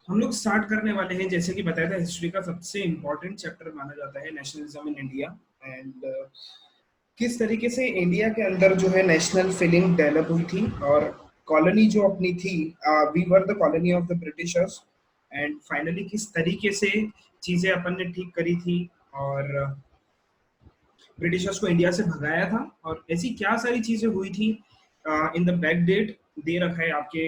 हम लोग स्टार्ट करने वाले हैं, जैसे कि बताया था, हिस्ट्री का सबसे इम्पोर्टेंट चैप्टर माना जाता है नेशनलिज्म इन इंडिया। एंड किस तरीके से इंडिया के अंदर जो है नेशनल फीलिंग डेवलप हुई थी, और कॉलोनी जो अपनी थी, we were the colony of the Britishers. And finally किस तरीके से चीजें अपन ने ठीक करी थी, और ब्रिटिशर्स को इंडिया से भगाया था, और ऐसी क्या सारी चीजें हुई थी इन द बैक डेट दे रखा है आपके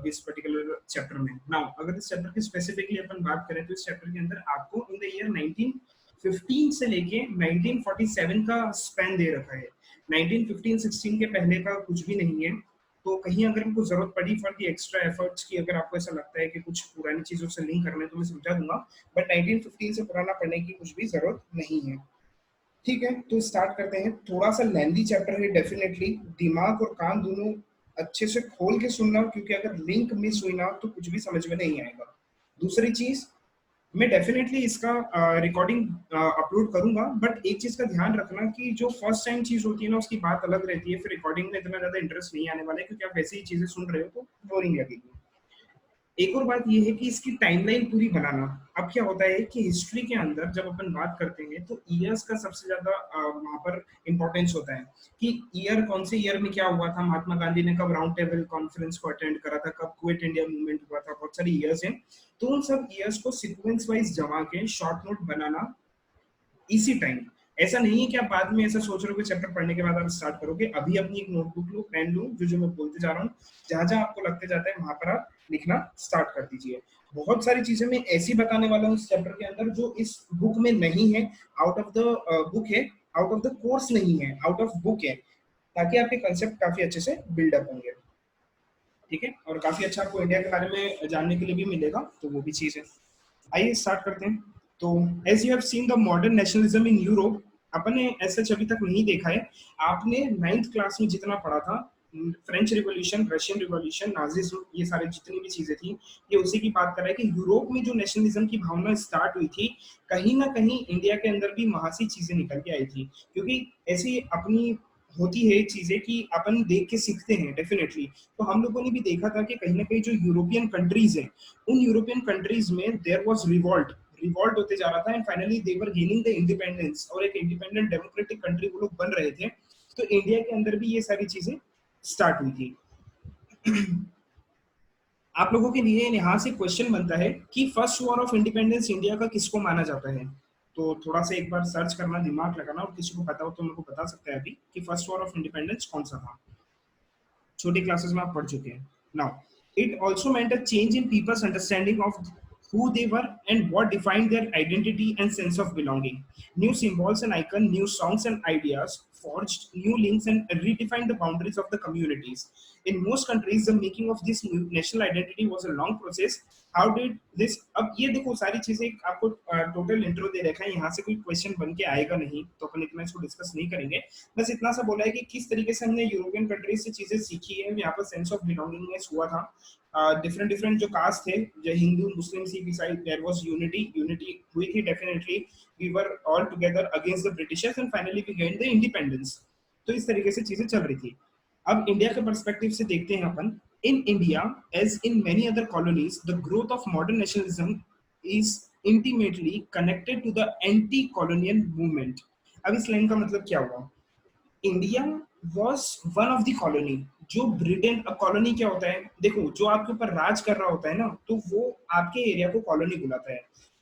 इस पर्टिकुलर चैप्टर में। नाउ अगर इस चैप्टर की स्पेसिफिकली अपन बात करें, तो इस चैप्टर के अंदर आपको इन द ईयर 1915 से लेके 1947 का स्पैन दे रखा है। 1915-16 के पहले का कुछ भी नहीं है। तो कहीं अगर हमको जरूरत पड़ी फॉर दी एक्स्ट्रा एफर्ट्स की, अगर आपको ऐसा लगता है कि कुछ पुरानी चीजों से लिंक करना है, तो मैं समझा दूंगा। बट 1915 से पुराना पढ़ने की कुछ भी जरूरत नहीं है। ठीक है, तो स्टार्ट करते हैं। थोड़ा सा लेंदी चैप्टर है, डेफिनेटली दिमाग और कान दोनों अच्छे से खोल के सुनना, क्योंकि अगर लिंक मिस हुई ना तो कुछ भी समझ में नहीं आएगा। दूसरी चीज, मैं डेफिनेटली इसका रिकॉर्डिंग अपलोड करूंगा, बट एक चीज का ध्यान रखना कि जो फर्स्ट टाइम चीज होती है ना, उसकी बात अलग रहती है। फिर रिकॉर्डिंग में इतना ज्यादा इंटरेस्ट नहीं आने वाला है, क्योंकि आप वैसे ही चीजें सुन रहे हो तो बोरिंग लगेगी। एक और बात ये है कि इसकी टाइमलाइन पूरी बनाना। अब क्या होता है कि हिस्ट्री के अंदर जब अपन बात करते हैं, तो ईयर्स का सबसे ज्यादा वहां पर इंपॉर्टेंस होता है कि ईयर, कौन से ईयर में क्या हुआ था, महात्मा गांधी ने कब राउंड टेबल कॉन्फ्रेंस को अटेंड करा था, कब क्विट इंडिया मूवमेंट हुआ था, बहुत सारी ईयर्स हैं। तो उन सब ईयर्स को सीक्वेंस वाइज जमा के शॉर्ट नोट बनाना इसी टाइम। ऐसा नहीं है कि आप बाद में ऐसा सोच रहे हो कि चैप्टर पढ़ने के बाद आप स्टार्ट करोगे। अभी अपनी एक नोटबुक लो, पेन लो, जो जो मैं बोलते जा रहा हूँ, जहां जहां आपको लगते जाता है वहां पर आप लिखना स्टार्ट कर दीजिए। बहुत सारी चीजें मैं ऐसी बताने वाला हूँ इस चैप्टर के अंदर जो इस बुक में नहीं है, आउट ऑफ द बुक है, आउट ऑफ द कोर्स नहीं है, आउट ऑफ बुक है, ताकि आपके कंसेप्ट काफी अच्छे से बिल्डअप होंगे। ठीक है, और काफी अच्छा आपको इंडिया के बारे में जानने के लिए भी मिलेगा, तो वो भी चीज है। आइए स्टार्ट करते हैं। तो as you have seen the modern nationalism in Europe, अपन ने ऐसा अभी तक नहीं देखा है। आपने 9th क्लास में जितना पढ़ा था, French revolution, Russian revolution, Nazism, ये सारे जितनी भी चीजें थी, ये उसी की बात कर रहा है कि यूरोप में जो नेशनलिज्म की भावना स्टार्ट हुई थी, कहीं ना कहीं इंडिया के अंदर भी वहां से चीजें निकल के आई थी। क्योंकि ऐसी अपनी होती है चीजें कि अपन देख के सीखते हैं डेफिनेटली। तो हम लोगों ने भी देखा था कि कहीं ना कहीं जो यूरोपियन कंट्रीज हैं, उन यूरोपियन कंट्रीज में देयर वाज रिवॉल्ट, रिवॉल्ट होते जा रहा था, and finally they were gaining the independence, और एक इंडिपेंडेंट डेमोक्रेटिक कंट्री वो लोग बन रहे थे। तो इंडिया के अंदर भी ये सारी चीजें स्टार्ट हुई थी। आप लोगों के लिए यहाँ से क्वेश्चन बनता है कि first war of independence India का किसको माना जाता है। तो थोड़ा सा एक बार सर्च करना, दिमाग लगाना, और किसी को पता हो तो मेरे को बता सकता है अभी कि फर्स्ट वॉर ऑफ इंडिपेंडेंस कौन सा था। छोटी क्लासेस में आप पढ़ चुके हैं। Now it also meant a change in people's understanding of who they were and what defined their identity and sense of belonging. New symbols and icons, new songs and ideas forged new links and redefined the boundaries of the communities. In most countries, the making of this new national identity was a long process. How did this? अब ये देखो, सारी चीजें आपको total intro दे रखा है, यहाँ से कोई क्वेश्चन बन के आएगा नहीं, तो अपन इतना इसको डिस्कस नहीं करेंगे। बस इतना सा बोला है कि किस तरीके से हमने यूरोपियन कंट्रीज से चीजें सीखी है। यहाँ पर सेंस ऑफ बिलोंगिंगनेस हुआ था। डिफरेंट डिफरेंट जो कास्ट थे, जो हिंदू, मुस्लिम, सिख, ईसाई, देयर वाज यूनिटी, यूनिटी हुई थी definitely. We were all together against the Britishers and finally we gained the independence. तो इस तरीके से चीजें चल रही थी। अब इंडिया के पर्सपेक्टिव से देखते हैं अपन। In India as in many other colonies, the growth of modern nationalism is intimately connected to the anti colonial movement. अब इस लाइन का मतलब क्या हुआ? India was one of the colony जो ब्रिटेन, अब कॉलोनी क्या होता है, देखो, जो आपके ऊपर राज कर रहा होता है ना, तो वो आपके एरिया को कॉलोनी बुलाता है।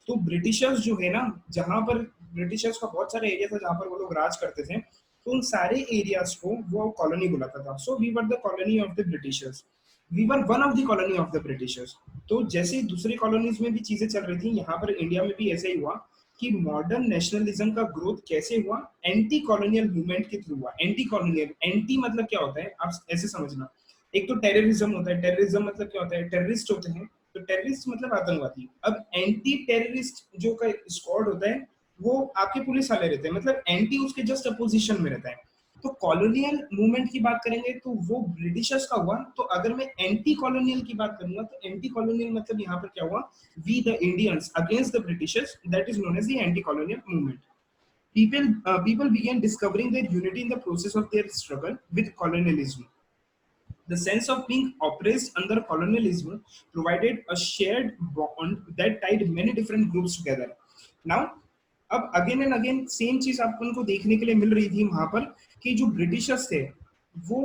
तो ब्रिटिशर्स जो है ना, जहां पर ब्रिटिशर्स का बहुत सारे एरिया था जहां पर वो लोग राज करते थे, तो उन सारे एरियाज को वो कॉलोनी बुलाता था। So we were the colony of the Britishers, we were one of the colony of the Britishers. तो जैसे दूसरी कॉलोनीज में भी चीजें चल रही थी, यहाँ पर इंडिया में भी ऐसे ही हुआ कि मॉडर्न नेशनलिज्म का ग्रोथ कैसे हुआ? एंटी कॉलोनियल मूवमेंट के थ्रू हुआ। एंटी कॉलोनियल, एंटी मतलब क्या होता है आप ऐसे समझना। एक तो टेररिज्म होता है, टेररिज्म मतलब क्या होता है, टेररिस्ट होते हैं, तो टेररिस्ट मतलब आतंकवादी। अब एंटी टेररिस्ट जो का स्क्वाड होता है, वो आपके पुलिस वाले रहते हैं, मतलब एंटी उसके जस्ट अपोजिशन में रहता है। तो कॉलोनियल मूवमेंट की बात करेंगे तो वो ब्रिटिशर्स का हुआ। तो अगर मैं एंटी कॉलोनियल की बात करूंगा, तो एंटी कॉलोनियल मतलब यहाँ पर क्या हुआ? We the Indians against the Britishers, that is known as the anti colonial movement. People began discovering their unity in the process of their struggle with colonialism. The sense of being oppressed under colonialism provided a shared bond that tied many different groups together. Now, अब again and again same चीज अपन को देखने के लिए मिल रही थी वहां पर कि जो ब्रिटिशर्स थे वो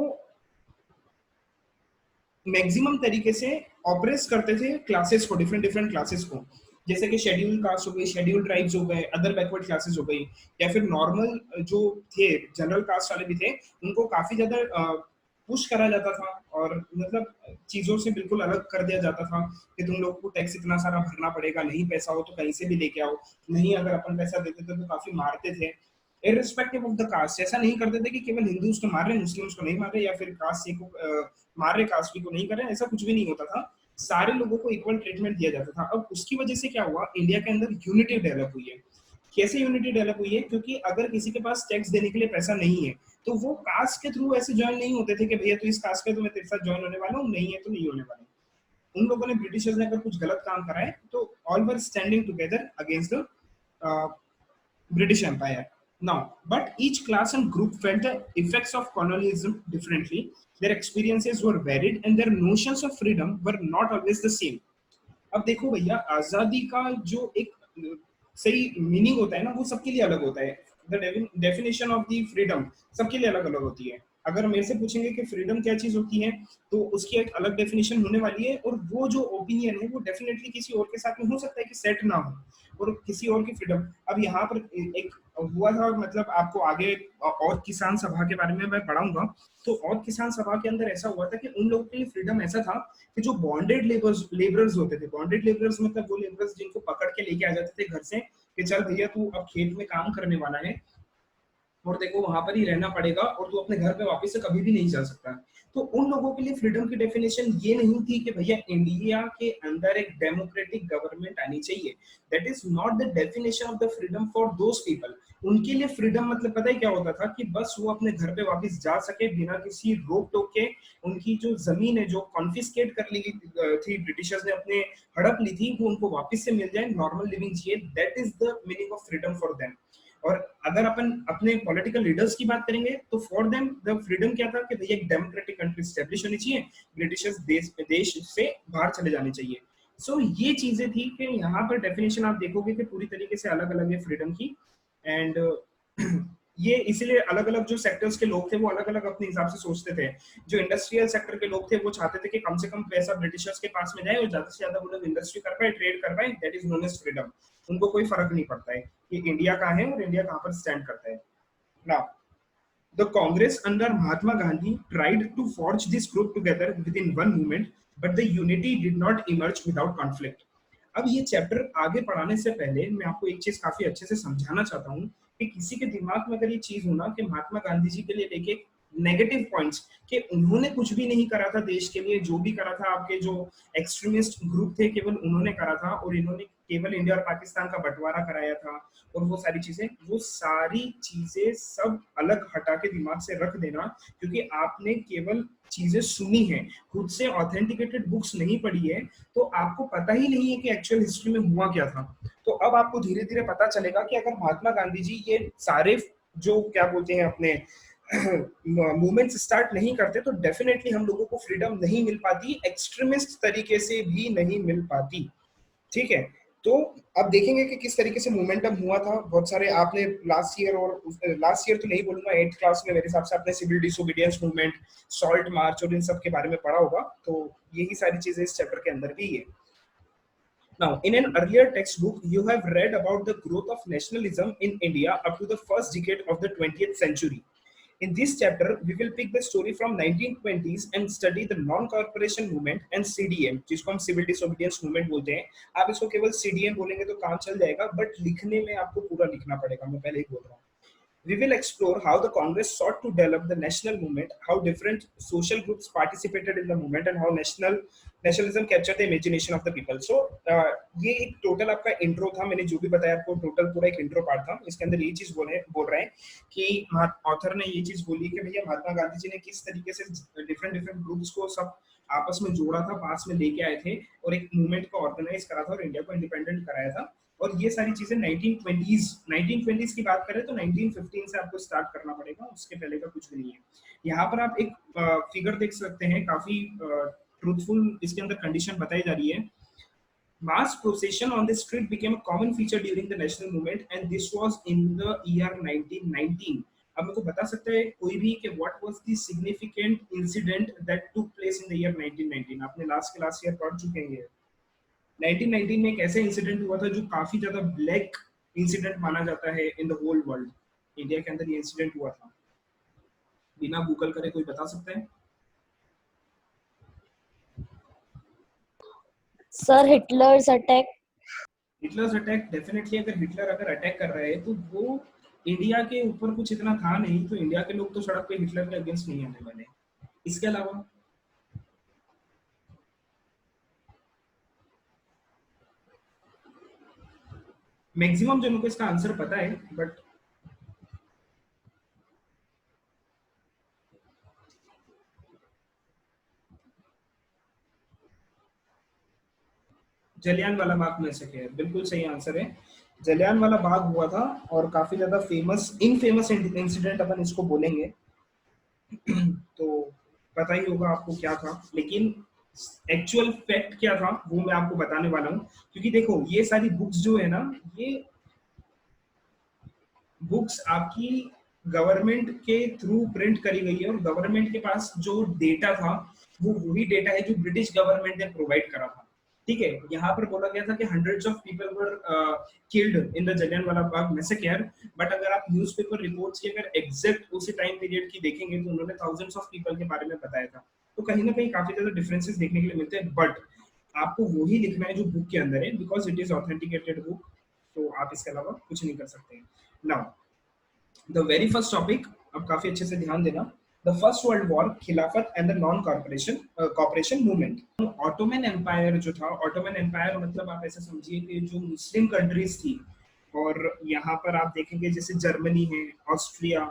मैक्सिमम तरीके से ऑपरेस करते थे क्लासेस को, डिफरेंट डिफरेंट क्लासेस को, जैसे कि शेड्यूल कास्ट हो गई, शेड्यूल ट्राइब्स हो गए, अदर बैकवर्ड क्लासेस हो गई, या फिर नॉर्मल जो थे जनरल कास्ट वाले भी थे, उनको काफी ज्यादा पुश करा जाता था और मतलब चीजों से बिल्कुल अलग कर दिया जाता था कि तुम लोगों को टैक्स इतना सारा भरना पड़ेगा, नहीं पैसा हो तो कहीं से भी लेके आओ, नहीं अगर अपन पैसा देते थे तो काफी मारते थे इररिस्पेक्टिव ऑफ द कास्ट। ऐसा नहीं करते थे कि केवल हिंदूज को मार रहे हैं, मुस्लिम्स को नहीं मार रहे, या फिर कास्ट को मार रहे, कास्ट को नहीं कर रहे, ऐसा कुछ भी नहीं होता था। सारे लोगों को इक्वल ट्रीटमेंट दिया जाता था। अब उसकी वजह से क्या हुआ, इंडिया के अंदर यूनिटी डेवलप हुई है। कैसे यूनिटी डेवलप हुई है? क्योंकि अगर किसी के पास टैक्स देने के लिए पैसा नहीं है तो वो कास्ट के थ्रू ऐसे ज्वाइन नहीं होते थे कि भैया तू इस कास्ट का तो मैं तेरे साथ ज्वाइन होने वाला हूँ, नहीं है तो नहीं होने वाला। उन लोगों ने, ब्रिटिशर्स ने अगर कुछ गलत काम करा है तो all were standing together against the British Empire. Now, but each class and group felt the effects of colonialism differently. Their experiences were varied and their notions of freedom were not always the same. अब देखो भैया, आजादी का जो एक सही meaning होता है ना, वो सबके लिए अलग होता है। The definition of the freedom सबके लिए अलग अलग होती है। अगर मेरे से पूछेंगे कि फ्रीडम क्या चीज होती है तो उसकी एक अलग डेफिनेशन होने वाली है, और वो जो ओपिनियन है वो डेफिनेटली किसी और के साथ में हो सकता है कि सेट ना हो, और किसी और की फ्रीडम। अब यहाँ पर एक हुआ था, मतलब आपको आगे और किसान सभा के बारे में मैं पढ़ाऊंगा, तो और किसान सभा के अंदर ऐसा हुआ था कि उन लोगों के लिए फ्रीडम ऐसा था कि जो बॉन्डेड लेबरर्स होते थे, बॉन्डेड लेबरर्स मतलब वो लेबरर्स जिनको पकड़ के लेके आ जाते थे घर से कि चल भैया तू अब खेत में काम करने वाला है और देखो वहां पर ही रहना पड़ेगा और तू अपने घर पे वापस से कभी भी नहीं जा सकता। तो उन लोगों के लिए फ्रीडम की डेफिनेशन ये नहीं थी कि भैया इंडिया के अंदर एक डेमोक्रेटिक गवर्नमेंट आनी चाहिए। That is not the definition of the freedom for those people. उनके लिए फ्रीडम मतलब पता है क्या होता था कि बस वो अपने घर पे वापस जा सके बिना किसी रोक टोक के। उनकी जो जमीन है जो कॉन्फिस्केट कर ली थी ब्रिटिशर्स ने, अपने हड़प ली थी, वो उनको वापस से मिल जाए, नॉर्मल लिविंग जिए। That is the meaning of freedom for them. और अगर अपन अपने पॉलिटिकल लीडर्स की बात करेंगे तो फॉर देम द फ्रीडम क्या था कि भैया एक डेमोक्रेटिक कंट्री स्टैब्लिश होनी चाहिए, ब्रिटिशर्स देश से बाहर चले जाने चाहिए। सो ये चीजें थी कि यहाँ पर डेफिनेशन आप देखोगे कि पूरी तरीके से अलग अलग है फ्रीडम की। एंड ये इसीलिए अलग अलग जो सेक्टर्स के लोग थे वो अलग अलग अपने हिसाब से सोचते थे। जो इंडस्ट्रियल सेक्टर के लोग थे वो चाहते थे कि कम से कम पैसा ब्रिटिशर्स के पास में जाए और ज्यादा से ज्यादा वो लोग इंडस्ट्री कर पाए, ट्रेड कर पाए। That is known as freedom. उनको कोई फर्क नहीं पड़ता है कि इंडिया कहाँ है और इंडिया कहाँ पर स्टैंड करता है। Now the Congress under Mahatma Gandhi tried to forge this group together within one movement, but the unity did not emerge without conflict. अब ये चैप्टर आगे पढ़ाने से पहले मैं आपको एक चीज काफी अच्छे से समझाना चाहता हूँ कि किसी के दिमाग में अगर ये चीज हो ना कि महात्मा गांधी जी के लिए लेके नेगेटिव पॉइंट्स कि उन्होंने कुछ भी नहीं करा था देश के लिए, जो भी करा था आपके जो एक्सट्रीमिस्ट ग्रुप थे केवल उन्होंने करा था, और इन्होंने केवल इंडिया और पाकिस्तान का बंटवारा कराया था और वो सारी चीजें, वो सारी चीजें सब अलग हटा के दिमाग से रख देना, क्योंकि आपने केवल चीजें सुनी है, खुद से ऑथेंटिकेटेड बुक्स नहीं पढ़ी है, तो आपको पता ही नहीं है कि एक्चुअल हिस्ट्री में हुआ क्या था। तो अब आपको धीरे धीरे पता चलेगा कि अगर महात्मा गांधी जी ये सारे जो क्या बोलते हैं अपने मूवमेंट्स स्टार्ट नहीं करते तो डेफिनेटली हम लोगों को फ्रीडम नहीं मिल पाती, एक्सट्रीमिस्ट तरीके से भी नहीं मिल पाती। ठीक है, तो अब देखेंगे कि किस तरीके से मोमेंटम हुआ था। बहुत सारे आपने लास्ट ईयर, और लास्ट ईयर तो नहीं बोलूंगा, 8th क्लास में मेरे हिसाब से आपने civil disobedience movement, salt march और इन सब के बारे में पढ़ा होगा। तो यही सारी चीजें इस चैप्टर के अंदर भी है। Now, in an earlier textbook, you have read about the growth of nationalism in India up to the first decade of the 20th century. In this chapter, we will pick the story from 1920s and study the non-corporation movement and CDM, जिसको हम Civil Disobedience Movement बोलते हैं। आप इसको केवल CDM बोलेंगे तो काम चल जाएगा, बट लिखने में आपको पूरा लिखना पड़ेगा, मैं पहले ही बोल रहा हूँ। We will explore how the Congress sought to develop the national movement, how different social groups participated in the movement, and how national nationalism capture the imagination of the people. So ये एक total आपका intro था, मैंने जो भी बताया आपको total पूरा एक इंट्रो पार्ट था। इसके अंदर ये चीज बोल रहे हैं कि ऑथर ने ये चीज बोली कि भैया महात्मा गांधी जी ने किस तरीके से डिफरेंट डिफरेंट ग्रुप्स को सब आपस में जोड़ा था, पास में लेके आए थे और एक मूवमेंट को ऑर्गेनाइज करा था और इंडिया को इंडिपेंडेंट कराया था। और ये सारी चीजें 1920 की बात करें तो 1915 से आपको स्टार्ट करना पड़ेगा, उसके पहले का कुछ भी नहीं है। यहाँ पर आप एक फिगर देख सकते हैं, काफी ट्रूथफुल इसके अंदर कंडीशन बताई जा रही है। Mass procession on the street became a common feature during the national movement and this was in the year 1919. अब मेरे को बता सकता है कोई भी कि what was the significant incident that took place in the year 1919? आपने लास्ट क्लास ईयर पढ़ चुके हैं। 1919 में एक ऐसा इंसिडेंट हुआ था जो काफी ज्यादा ब्लैक इंसिडेंट माना जाता है in the whole world. India के अंदर ये इंसिडेंट हुआ था, बिना गूगल करे कोई बता सकता है? Sir Hitler's attack. Hitler's attack, definitely अगर हिटलर अगर अटैक कर रहे हैं तो वो इंडिया के ऊपर कुछ इतना था नहीं, तो इंडिया के लोग तो सड़क पे हिटलर के अगेंस्ट नहीं आने वाले। इसके अलावा मैक्सिमम जनों को इसका आंसर पता है, बट जलियांवाला बाग में से है, बिल्कुल सही आंसर है। जलियांवाला बाग हुआ था और काफी ज्यादा फेमस इनफेमस इंसिडेंट अपन इसको बोलेंगे। तो पता ही होगा आपको क्या था, लेकिन एक्चुअल फैक्ट क्या था वो मैं आपको बताने वाला हूँ। क्योंकि देखो ये सारी बुक्स जो है ना, ये बुक्स आपकी गवर्नमेंट के थ्रू प्रिंट करी गई है और गवर्नमेंट के पास जो डेटा था वो वही डेटा है जो ब्रिटिश गवर्नमेंट ने प्रोवाइड करा था। ठीक है, यहाँ पर बोला गया था कि hundreds of people were killed in the Jallianwala Bagh massacre, but अगर आप न्यूज़पेपर रिपोर्ट्स की अगर एग्जैक्ट उसी टाइम पीरियड की देखेंगे तो उन्होंने थाउजेंड्स ऑफ पीपल के बारे में बताया था। तो कहीं ना कहीं काफी ज्यादा डिफरेंसेस देखने के लिए मिलते हैं, बट आपको वही लिखना है जो बुक के अंदर है, because it is authenticated book. तो आप इसके अलावा कुछ नहीं कर सकते। Now the very first topic, अब काफी अच्छे से ध्यान देना। The first world war, Khilafat and the non corporation movement. Ottoman empire जो था, ऑटोमन एम्पायर मतलब आप ऐसे समझिए कि जो मुस्लिम कंट्रीज थी, और यहाँ पर आप देखेंगे जैसे जर्मनी है, ऑस्ट्रिया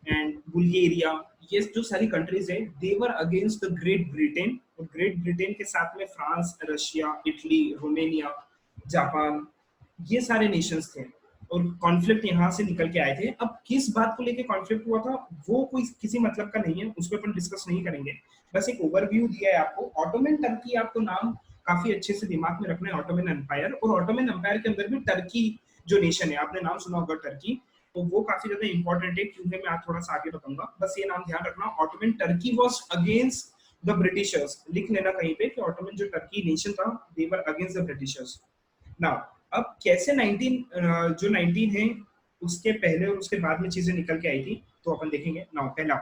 एंड बुल्गारिया, ये जो सारी कंट्रीज है, they were against the Great Britain. और ग्रेट ब्रिटेन के साथ में France, Russia, Italy, Romania, Japan, ये सारे नेशंस थे और कॉन्फ्लिक्ट यहाँ से निकल के आए थे। अब किस बात को लेके कॉन्फ्लिक्ट हुआ था वो कोई किसी मतलब का नहीं है, उसको अपन डिस्कस नहीं करेंगे, बस एक ओवरव्यू दिया है आपको। ऑटोमन टर्की आपको नाम काफी अच्छे से दिमाग में रखना है, ऑटोमन एम्पायर। और ऑटोमन एम्पायर के अंदर भी टर्की जो नेशन है, आपने नाम सुना होगा टर्की, तो वो काफी ज्यादा इंपॉर्टेंट है, क्योंकि मैं आज थोड़ा सा आगे बताऊंगा, बस ये नाम ध्यान रखना। Ottoman Turkey was against the Britishers, लिख लेना कहीं पे कि ऑटोमन जो टर्की नेशन था, they were against the Britishers. Now अब कैसे 19 है उसके पहले और उसके बाद में चीजें निकल के आई थी, तो अपन देखेंगे। नाउ पहला,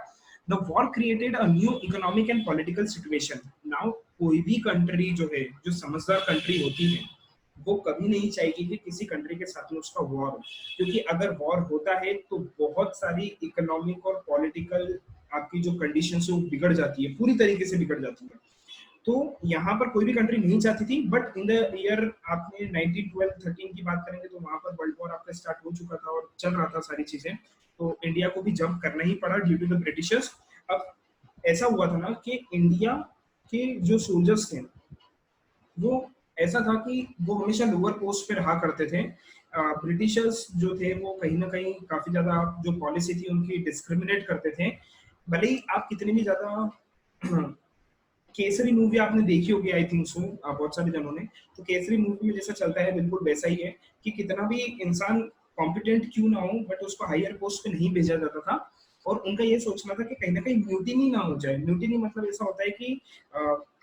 the war created a new economic and political situation. Now कोई भी कंट्री जो है, जो समझदार कंट्री होती है, वो कभी नहीं चाहेगी कि किसी कंट्री के साथ में उसका वॉर हो, क्योंकि अगर वॉर होता है तो बहुत सारी इकोनॉमिक और पॉलिटिकल आपकी जो कंडीशन है वो बिगड़ जाती है, पूरी तरीके से बिगड़ जाती है। तो यहाँ पर कोई भी कंट्री नहीं चाहती थी, बट इन द ईयर आपने 1912-13 की बात करेंगे तो वहां पर वर्ल्ड वॉर आपका स्टार्ट हो चुका था और चल रहा था सारी चीजें, तो इंडिया को भी जंप करना ही पड़ा ड्यू टू द ब्रिटिशर्स। अब ऐसा हुआ था ना कि इंडिया के जो सोल्जर्स थे वो ऐसा था कि वो हमेशा लोअर पोस्ट पे रहा करते थे। ब्रिटिशर्स जो थे वो कहीं ना कहीं काफी ज्यादा जो पॉलिसी थी उनकी डिस्क्रिमिनेट करते थे। भले ही आप कितने भी ज्यादा केसरी मूवी आपने देखी होगी, आई थिंक सो, बहुत सारे जनों ने, तो केसरी मूवी में जैसा चलता है बिल्कुल वैसा ही है कि कितना भी इंसान कॉम्पिटेंट क्यों ना हो, बट उसको हायर पोस्ट पे नहीं भेजा जाता था। और उनका ये सोचना था कि कहीं ना कहीं म्यूटिनी ना हो जाए। म्यूटिनी मतलब ऐसा होता है कि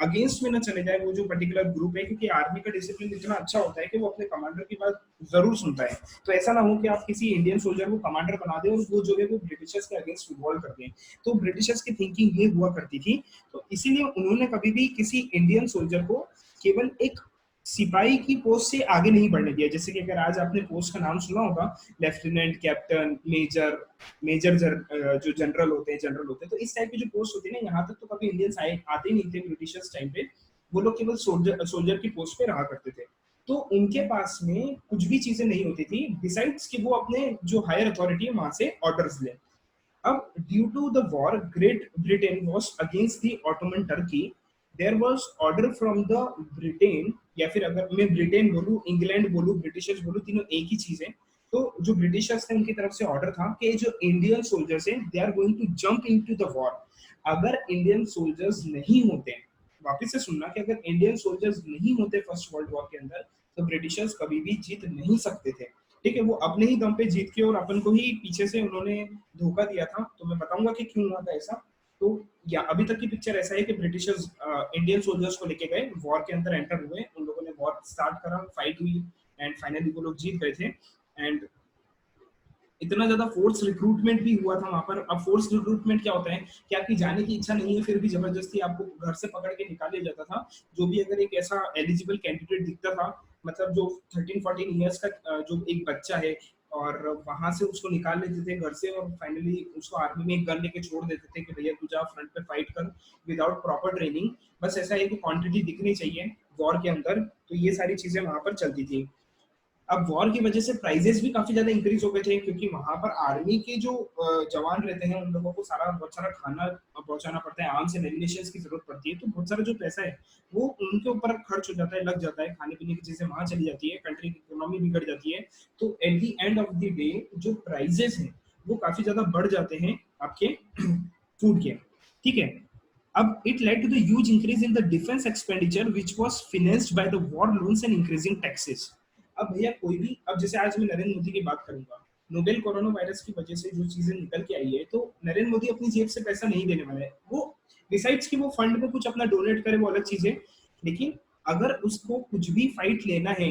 अगेंस्ट में ना चले जाए वो जो पर्टिकुलर ग्रुप है, क्योंकि आर्मी का डिसिप्लिन इतना अच्छा होता है कि वो अपने कमांडर की बात जरूर सुनता है। तो ऐसा ना हो कि आप किसी इंडियन सोल्जर को कमांडर बना दे और वो जो है वो ब्रिटिशर्स के अगेंस्ट रिवॉल्व कर दें। तो ब्रिटिशर्स की थिंकिंग ये हुआ करती थी, तो इसीलिए उन्होंने कभी भी किसी इंडियन सोल्जर को केवल एक सिपाही की पोस्ट से आगे नहीं बढ़ने दिया। जैसे कि अगर आज आपने पोस्ट का नाम सुना होगा, लेफ्टिनेंट, कैप्टन, मेजर, जो जनरल होते हैं, तो इस टाइप की जो पोस्ट होती है ना, यहाँ तक तो कभी इंडियंस आते ही नहीं थे ब्रिटिशर्स टाइम पे। वो लोग केवल सोल्जर की पोस्ट पे रहा करते थे। तो उनके पास में कुछ भी चीजें नहीं होती थी डिसाइड्स कि वो अपने जो हायर अथॉरिटी है वहां से ऑर्डर्स लें। अब due to the war Great Britain was against the Ottoman Turkey, there was order from the Britain, या फिर अगर मैं ब्रिटेन बोलूँ, इंग्लैंड बोलूँ, ब्रिटिशर्स बोलूँ, तीनों एक ही चीज है। तो जो ब्रिटिशर्स थे उनकी तरफ से ऑर्डर था कि जो इंडियन सोल्जर्स हैं they are going to jump into the war. अगर इंडियन सोल्जर्स नहीं होते, वापिस से सुनना, कि अगर इंडियन सोल्जर्स नहीं होते फर्स्ट वर्ल्ड वॉर के अंदर तो ब्रिटिशर्स कभी भी जीत नहीं सकते थे। ठीक है, वो अपने ही दम पे जीत के और अपन को ही पीछे से उन्होंने धोखा दिया था। तो मैं बताऊंगा कि क्यों हुआ था ऐसा। तो या अभी तक की पिक्चर ऐसा है कि ब्रिटिशर्स इंडियन सोल्जर्स को लेके गए, वॉर के अंदर एंटर हुए, उन लोगों ने वॉर स्टार्ट करा, फाइट हुई एंड फाइनली वो लोग जीत गए थे। एंड इतना ज्यादा फोर्स रिक्रूटमेंट भी हुआ था वहां पर। अब फोर्स रिक्रूटमेंट क्या होता है कि आपकी जाने की इच्छा नहीं है फिर भी जबरदस्ती आपको घर से पकड़ के निकाल लिया जाता था। जो भी अगर एक ऐसा एलिजिबल कैंडिडेट दिखता था, मतलब जो 13-14 ईयर्स का जो एक बच्चा है, और वहां से उसको निकाल लेते थे घर से और फाइनली उसको आर्मी में एक गन लेके छोड़ देते थे कि भैया तू जा फ्रंट पे फाइट कर, विदाउट प्रॉपर ट्रेनिंग। बस ऐसा है कि क्वांटिटी दिखनी चाहिए वॉर के अंदर। तो ये सारी चीजें वहां पर चलती थी। अब वॉर की वजह से प्राइजेस भी काफी ज्यादा इंक्रीज हो गए थे, क्योंकि वहां पर आर्मी के जो जवान रहते हैं उन लोगों को बहुत सारा खाना पहुंचाना पड़ता है, आर्म्स एंड एमिनिशंस की जरूरत पड़ती है। तो बहुत सारा जो पैसा है वो उनके ऊपर खर्च हो जाता है, लग जाता है, खाने पीने की चीजें वहां चली जाती है, कंट्री की इकोनॉमी बिगड़ जाती है। तो at the end of the day जो प्राइजेस हैं वो काफी ज्यादा बढ़ जाते हैं आपके फूड के। ठीक है। अब it led to the huge increase in the defense expenditure which was financed by the war loans and increasing taxes। अब भैया कोई भी, अब जैसे आज मैं नरेंद्र मोदी की बात करूंगा, नोबेल कोरोना वायरस की वजह से जो चीजें निकल के आई है, तो नरेंद्र मोदी अपनी जेब से पैसा नहीं देने वाला है। वो डिसाइड्स कि वो फंड में कुछ अपना डोनेट करे, वो अलग चीज है। लेकिन अगर उसको कुछ भी फाइट लेना है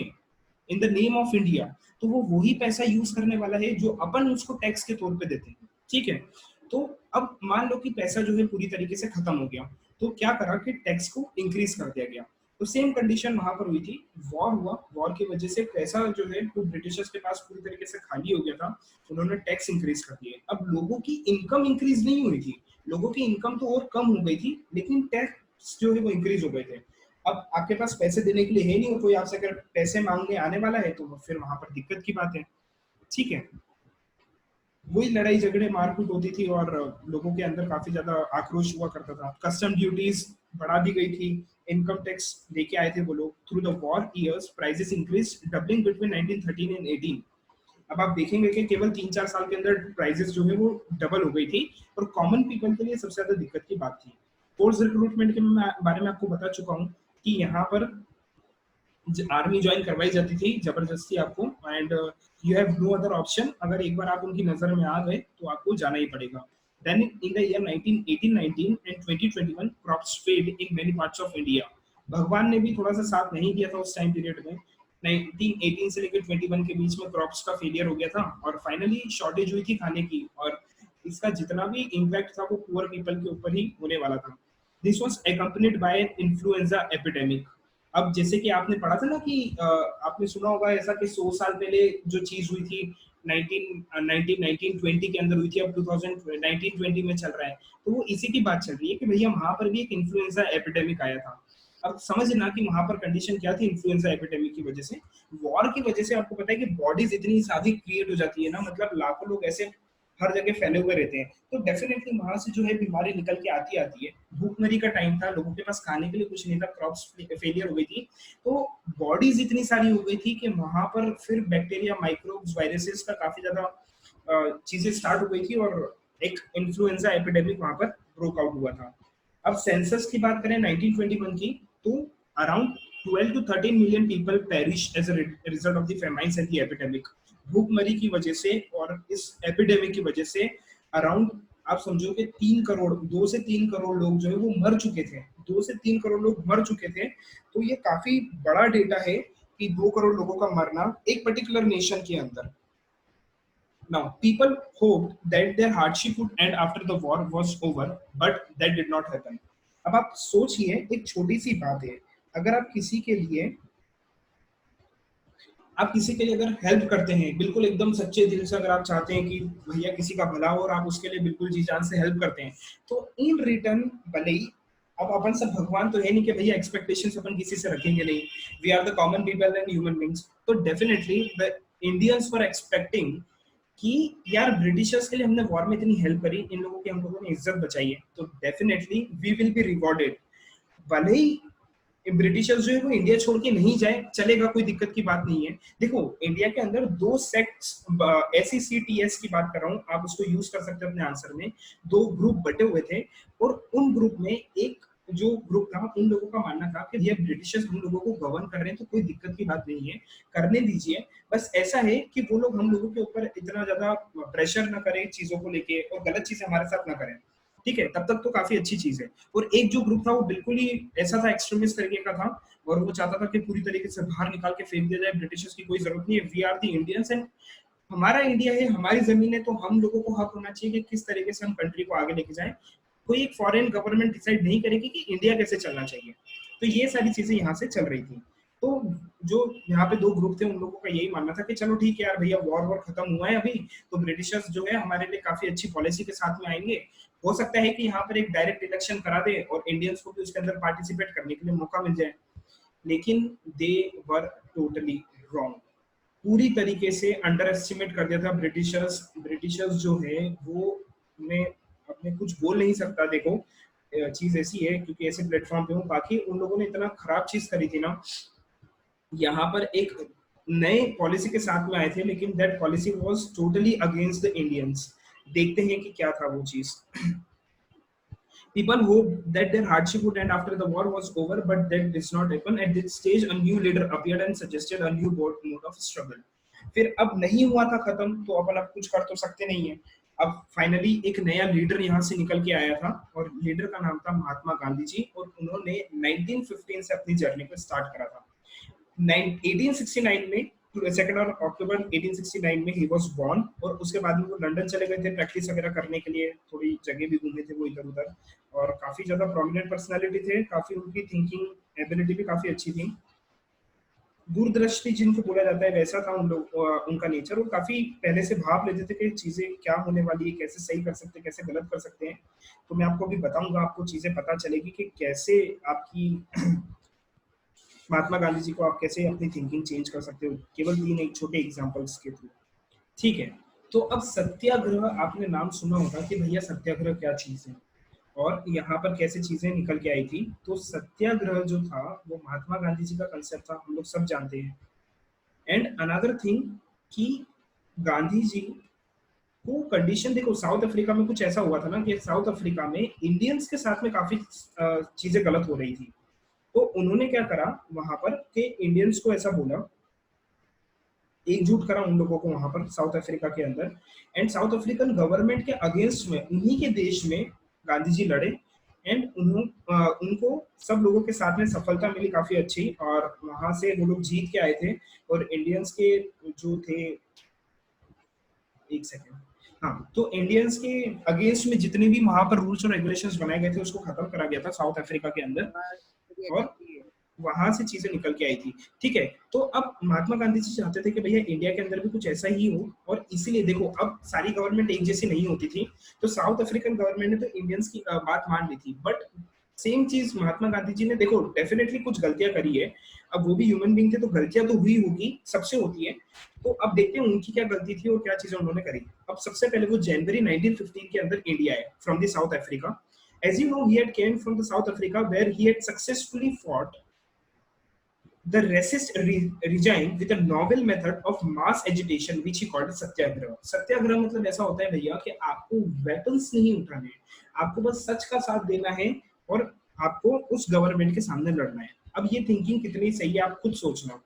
in the name of India, तो वो वही पैसा यूज करने वाला है जो अपन उसको टैक्स के तौर पे देते हैं। ठीक है। तो अब मान लो कि पैसा जो है पूरी तरीके से खत्म हो गया, तो क्या करा कि टैक्स को इंक्रीज कर दिया गया। तो सेम कंडीशन वहां पर हुई थी। वॉर हुआ, वॉर की वजह से पैसा जो है वो ब्रिटिशर्स के पास पूरी तरीके से खाली हो गया था। उन्होंने टैक्स इंक्रीज कर दिए। अब लोगों की इनकम इंक्रीज नहीं हुई थी, लोगों की इनकम तो और कम हो गई थी, लेकिन टैक्स जो है वो इंक्रीज हो गए थे। अब आपके पास पैसे देने के लिए है नहीं, और कोई आपसे अगर पैसे मांगने आने वाला है तो फिर वहां पर दिक्कत की बात है। ठीक है। वही लड़ाई झगड़े मारपीट होती थी और लोगों के अंदर काफी ज्यादा आक्रोश हुआ करता था। कस्टम ड्यूटीज बढ़ा दी गई थी, इनकम टैक्स लेके आए थे वो लोग। Through the war years prices increase doubling between 1913 and 18। अब आप देखेंगे कि केवल 3-4 साल के अंदर प्राइसेस जो है वो डबल हो गई थी, और कॉमन पीपल के लिए सबसे ज्यादा दिक्कत की बात थी। फोर्स रिक्रूटमेंट के बारे में आपको बता चुका हूँ कि यहाँ पर आर्मी ज्वाइन करवाई जाती थी जबरदस्ती आपको, and you have no other option. अगर एक बार आप उनकी नजर में आ गए तो आपको जाना ही पड़ेगा। Then in the year 1918-19 and 2021 crops failed in many parts of India. भगवान ने भी थोड़ा सा साथ नहीं दिया था उस टाइम पीरियड में। 1918 से लेकर 21 के बीच में क्रॉप्स का फेलियर हो गया था, और फाइनली शॉर्टेज हुई थी खाने की, और इसका जितना भी इम्पैक्ट था वो पुअर पीपल के ऊपर ही होने वाला था। This was accompanied by an influenza epidemic। अब जैसे कि आपने पढ़ा था ना कि आपने सुना होगा ऐसा कि 100 साल पहले जो चीज हुई थी 1920 के अंदर हुई थी, अब 1920 में चल रहा है। तो वो इसी की बात चल रही है कि भैया वहां पर भी एक इन्फ्लुएंजा एपिडेमिक आया था। अब समझना कि वहां पर कंडीशन क्या थी इन्फ्लुएंजा एपिडेमिक की वजह से। वॉर की वजह से आपको पता है कि बॉडीज इतनी सारी क्रिएट हो जाती है ना, मतलब लाखों लोग ऐसे हर जगह फैले हुए रहते हैं। तो डेफिनेटली वहां से जो है बीमारी निकल के आती आती है। भूखमरी का टाइम था, लोगों के पास खाने के लिए कुछ नहीं था, क्रॉप्स फेलियर हो गई थी। तो बॉडीज इतनी सारी हो गई थी कि वहां पर फिर बैक्टीरिया, माइक्रोब्स, वायरसेस का काफी ज्यादा चीजें स्टार्ट हो गई थी, और एक इन्फ्लुएंजा एपिडेमिक वहां पर ब्रोक आउट हुआ था। अब सेंसस की बात करें 1921 की, तो around 12 to 13 million people perish as a result of the famines and the epidemic. भूखमरी की वजह से और इस एपिडेमिक की वजह से अराउंड आप समझो कि 3 करोड़, 2 से 3 करोड़ लोग जो है वो मर चुके थे। 2 से 3 करोड़ लोग मर चुके थे। तो ये काफी बड़ा डेटा है कि 2 करोड़ लोगों का मरना एक पर्टिकुलर नेशन के अंदर। Now, people hoped that their hardship would end after the war was over, but that did not happen. अब आप सोचिए, एक छोटी सी बात है, अगर आप किसी के लिए अगर हेल्प करते हैं बिल्कुल एकदम सच्चे दिल से, अगर आप चाहते हैं कि भैया किसी का भला हो और आप उसके लिए बिल्कुल जी जान से हेल्प करते हैं, तो इन रिटर्न भले ही अब अपन सब भगवान तो है नहीं कि भैया एक्सपेक्टेशंस अपन किसी से रखेंगे नहीं, we are the common people and human beings. So definitely the Indians were expecting कि यार ब्रिटिशर्स के लिए हमने वॉर में इतनी हेल्प करी, इन लोगों की हम लोगों ने इज्जत बचाई है, तो definitely we will be rewarded. भले ही ब्रिटिशर्स जो है वो इंडिया छोड़ के नहीं जाए, चलेगा, कोई दिक्कत की बात नहीं है। देखो इंडिया के अंदर दो सेक्ट्स, SECTS की बात कर रहा हूँ, आप उसको यूज कर सकते हो अपने आंसर में। दो ग्रुप बटे हुए थे और उन ग्रुप में एक जो ग्रुप था उन लोगों का मानना था कि भैया ब्रिटिशर्स हम लोगों को गवर्न कर रहे हैं तो कोई दिक्कत की बात नहीं है, करने दीजिए, बस ऐसा है कि वो लोग हम लोगों के ऊपर इतना ज्यादा प्रेशर ना करें चीजों को लेके और गलत चीजें हमारे साथ ना करें। ठीक है, तब तक तो काफी अच्छी चीज है। और एक जो ग्रुप था वो बिल्कुल ही ऐसा था, एक्सट्रीमिस्ट तरीके का था, और वो चाहता था कि पूरी तरीके से बाहर निकाल के फेंक दिया जाए, ब्रिटिशर्स की कोई जरूरत नहीं है, we are the Indians and हमारा इंडिया है, हमारी जमीन है, तो हम लोगों को हक होना चाहिए कि किस तरीके से हम कंट्री को आगे लेके जाएं। कोई एक फॉरेन गवर्नमेंट डिसाइड नहीं करेगी कि इंडिया कैसे चलना चाहिए। तो ये सारी चीजें यहाँ से चल रही थी। तो जो यहाँ पे दो ग्रुप थे उन लोगों का यही मानना था कि चलो ठीक है यार भैया, वॉर खत्म हुआ है अभी, तो ब्रिटिशर्स जो है हमारे लिए काफी अच्छी पॉलिसी के साथ में आएंगे, हो सकता है कि यहाँ पर एक डायरेक्ट इलेक्शन करा दे और इंडियंस को भी उसके अंदर पार्टिसिपेट करने के लिए मौका मिल जाए। लेकिन दे वर टोटली रॉन्ग, पूरी तरीके से अंडर एस्टिमेट कर दिया था ब्रिटिशर्स। ब्रिटिशर्स जो है वो, मैं अपने कुछ बोल नहीं सकता, देखो चीज ऐसी है क्योंकि ऐसे प्लेटफॉर्म पे हूँ, बाकी उन लोगों ने इतना खराब चीज करी थी ना, यहाँ पर एक नए पॉलिसी के साथ में आए थे लेकिन that policy was totally against the Indians. देखते हैं कि क्या था वो चीज। People hoped that their hardship would end after the war was over, but that did not happen. At this stage, a new leader appeared and suggested a new mode of struggle. फिर अब नहीं हुआ था खत्म तो अपन अब कुछ कर तो सकते नहीं है। अब फाइनली एक नया लीडर यहाँ से निकल के आया था और लीडर का नाम था महात्मा गांधी जी, और उन्होंने 1915 से अपनी जर्नी को स्टार्ट करा था। 1869 में, 2 अक्टूबर 1869 में ही वाज बोर्न, और उसके बाद में वो लंदन चले गए थे प्रैक्टिस वगैरह करने के लिए, थोड़ी जगह भी घूमे थे वो इधर उधर, और काफी ज्यादा प्रोमिनेंट पर्सनालिटी थे, काफी उनकी थिंकिंग एबिलिटी भी काफी अच्छी थी, दूरदृष्टि जिनको बोला जाता है वैसा था उन लोग उनका नेचर, और काफी पहले से भाप लेते थे कि चीजें क्या होने वाली है, कैसे सही कर सकते हैं, कैसे गलत कर सकते हैं। तो मैं आपको अभी बताऊंगा, आपको चीजें पता चलेगी कि कैसे आपकी महात्मा गांधी जी को आप कैसे अपनी थिंकिंग चेंज कर सकते हो, केवल 3 एक छोटे एग्जांपल्स के थ्रू। ठीक है, तो अब सत्याग्रह, आपने नाम सुना होगा कि भैया सत्याग्रह क्या चीज है और यहाँ पर कैसे चीजें निकल के आई थी। तो सत्याग्रह जो था वो महात्मा गांधी जी का कंसेप्ट था, हम लोग सब जानते हैं। एंड अनदर थिंग कि गांधी जी को कंडीशन, देखो साउथ अफ्रीका में कुछ ऐसा हुआ था ना कि साउथ अफ्रीका में इंडियंस के साथ में काफी चीजें गलत हो रही थी। तो उन्होंने क्या करा वहां पर कि इंडियंस को ऐसा बोला, एकजुट करा उन लोगों को वहां पर साउथ अफ्रीका के अंदर, एंड साउथ अफ्रीकन गवर्नमेंट के अगेंस्ट में उन्हीं के देश में गांधी जी लड़े, एंड उनको सब लोगों के साथ में सफलता मिली काफी अच्छी, और वहां से वो लोग जीत के आए थे। और इंडियंस के जो थे, एक सेकेंड, हाँ, तो इंडियंस के अगेंस्ट में जितने भी वहां पर रूल्स और रेगुलेशंस बनाए गए थे उसको खत्म करा गया था साउथ अफ्रीका के अंदर, और वहां से चीजें निकल के आई थी। ठीक है, तो अब महात्मा गांधी जी चाहते थे कि भैया इंडिया के अंदर भी कुछ ऐसा ही हो, और इसीलिए देखो अब सारी गवर्नमेंट एक जैसी नहीं होती थी, तो साउथ अफ्रीकन गवर्नमेंट ने तो इंडियंस की बात मान ली थी, बट सेम चीज महात्मा गांधी जी ने, देखो डेफिनेटली कुछ गलतियां करी है, अब वो भी ह्यूमन बीइंग थे तो गलतियां तो हुई होगी, सबसे होती है। तो अब देखते हैं उनकी क्या गलती थी और क्या चीजें उन्होंने करी। अब सबसे पहले वो जनवरी 1915 के अंदर इंडिया आए from the south Africa. As you know, he had came from the South Africa where he had successfully fought the racist regime with a novel method of mass agitation which he called सत्याग्रह। सत्याग्रह मतलब ऐसा होता है भैया कि आपको weapons नहीं उठाने, आपको बस सच का साथ देना है और आपको उस गवर्नमेंट के सामने लड़ना है। अब ये थिंकिंग कितनी सही है आप खुद सोचना।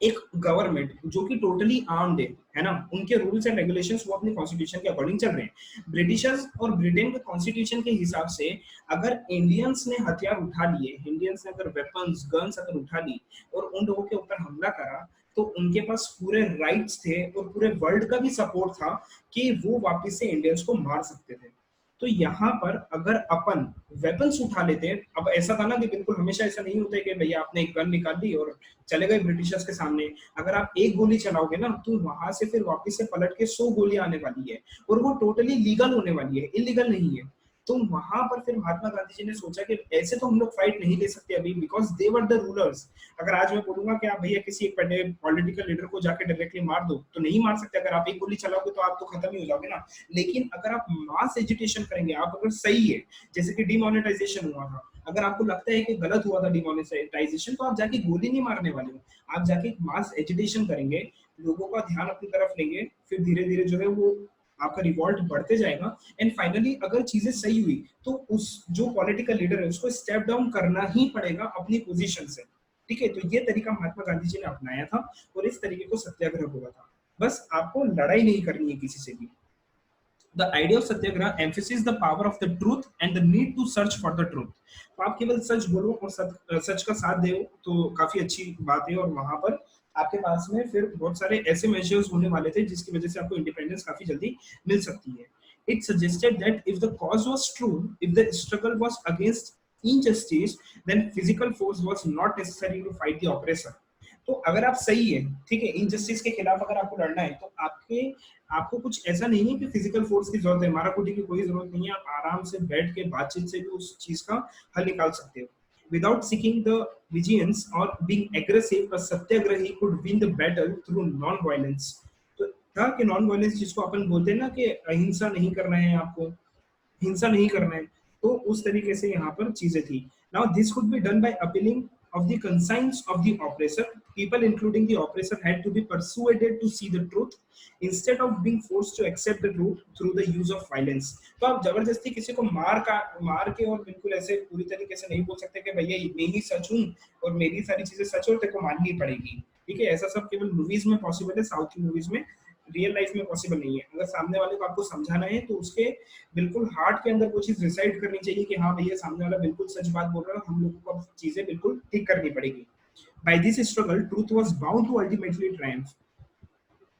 एक गवर्नमेंट जो कि टोटली आर्म्ड है ना, उनके रूल्स एंड रेगुलेशंस वो अपने कॉन्स्टिट्यूशन के अकॉर्डिंग चल रहे हैं। ब्रिटिशर्स और ब्रिटेन के कॉन्स्टिट्यूशन के हिसाब से अगर इंडियंस ने हथियार उठा लिए, इंडियंस ने अगर वेपन्स गन्स अगर उठा ली और उन लोगों के ऊपर हमला करा, तो उनके पास पूरे राइट्स थे और पूरे वर्ल्ड का भी सपोर्ट था कि वो वापस से इंडियंस को मार सकते थे। तो यहाँ पर अगर अपन वेपन्स उठा लेते हैं, अब ऐसा था ना कि बिल्कुल हमेशा ऐसा नहीं होता है कि भैया आपने एक गन निकाल ली और चले गए ब्रिटिशर्स के सामने। अगर आप एक गोली चलाओगे ना तो वहां से फिर वापस से पलट के 100 गोलियां आने वाली है, और वो टोटली लीगल होने वाली है, इलीगल नहीं है। तो वहां पर फिर महात्मा गांधी जी ने सोचा कि ऐसे तो हम लोग फाइट नहीं ले सकते अभी, because they were the rulers. अगर आज मैं बोलूंगा कि आप भैया किसी एक पॉलिटिकल लीडर को जाके डायरेक्टली मार दो, तो नहीं मार सकते। अगर आप एक गोली चलाओगे तो आप तो खत्म ही हो जाओगे ना। लेकिन अगर आप मास एजिटेशन करेंगे, आप अगर सही है, जैसे कि डिमोनेटाइजेशन हुआ था, अगर आपको लगता है कि गलत हुआ था डिमोनेटाइजेशन, तो आप जाके गोली नहीं मारने वाले हो, आप जाके मास एजिटेशन करेंगे, लोगों का ध्यान अपनी तरफ लेंगे, फिर धीरे धीरे जो है वो आपका रिवॉल्ट बढ़ते जाएगा। एंड फाइनली अगर चीजें सही हुई तो उस जो पॉलिटिकल लीडर है उसको स्टेप डाउन करना ही पड़ेगा अपनी पोजीशन से। ठीक है, तो ये तरीका महात्मा गांधी जी ने अपनाया था और इस तरीके को सत्याग्रह बोला था। बस आपको लड़ाई नहीं करनी है किसी से भी। The idea of satyagraha emphasizes the power of the truth and the need to search for the truth। तो आप केवल सच बोलो और सच का साथ दो तो काफी अच्छी बात है। और वहां पर आपके पास में फिर बहुत सारे ऐसे मेजर्स होने वाले थे जिसकी वजह से आपको इंडिपेंडेंस काफी जल्दी मिल सकती है। It suggested that if the cause was true, if the struggle was against injustice, then physical force was not necessary to fight the oppressor। तो अगर आप सही है, ठीक है, इनजस्टिस के खिलाफ अगर आपको लड़ना है तो आपको कुछ ऐसा नहीं है कि फिजिकल फोर्स की जरूरत है, मारा कुटी की कोई जरूरत नहीं है। आप आराम से बैठ के बातचीत से भी उस चीज का हल निकाल सकते हो। विदाउट सीकिंग द विजिलेंस और being aggressive, a satyagrahi could win the battle through non violence. तो था कि नॉन वायलेंस जिसको अपन बोलते हैं ना कि अहिंसा नहीं करना है, आपको हिंसा नहीं करना है, तो उस तरीके से यहाँ पर चीजें थी। Now this could be done by appealing of the conscience of the oppressor। People, including the oppressor, had to be persuaded to see the truth instead of being forced to accept the truth through the use of violence। तो आप जबरदस्ती किसी को मार के और बिल्कुल ऐसे पूरी तरीके से नहीं बोल सकते कि भैया मैं ही सच हूँ और मेरी सारी चीजें सच और तेरे को माननी पड़ेगी। ठीक है, ऐसा सब केवल मूवीज में पॉसिबल है, साउथ की मूवीज में, रियल लाइफ में पॉसिबल नहीं है। अगर सामने वाले को आपको समझाना है तो उसके बिल्कुल हार्ट के अंदर वो चीज डिसाइड करनी चाहिए कि हाँ भैया सामने वाला बिल्कुल सच बात बोल रहा है, हम लोगों को चीजें बिल्कुल ठीक करनी पड़ेगी। By this struggle, truth was bound to ultimately triumph।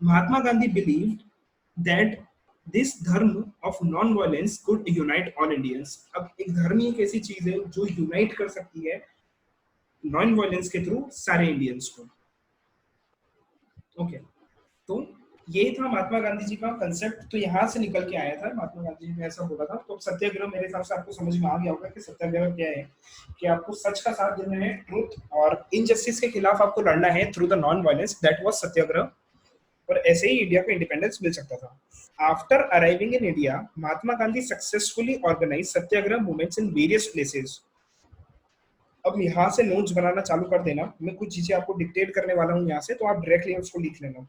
Mahatma Gandhi believed that this dharma of non-violence could unite all Indians। अब एक धर्म एक ऐसी चीज है जो यूनाइट कर सकती है नॉन वायलेंस के थ्रू सारे इंडियंस को। ओके, तो ये था महात्मा गांधी जी का कंसेप्ट। तो यहाँ से निकल के आया था, महात्मा गांधी जी ने ऐसा बोला था। तो सत्याग्रह मेरे हिसाब से आपको समझ में आ गया होगा कि सत्याग्रह क्या है, कि आपको सच का साथ देना है, ट्रूथ, और इनजस्टिस के खिलाफ आपको लड़ना है through the non violence. That was satyagraha. और ऐसे ही इंडिया को इंडिपेंडेंस मिल सकता था। After arriving in India, Mahatma Gandhi successfully organise satyagraha movements in various places. अब यहाँ से नोट्स बनाना चालू कर देना, मैं कुछ चीजें आपको डिक्टेट करने वाला हूँ यहाँ से, तो आप डायरेक्टली उसको लिख लेना।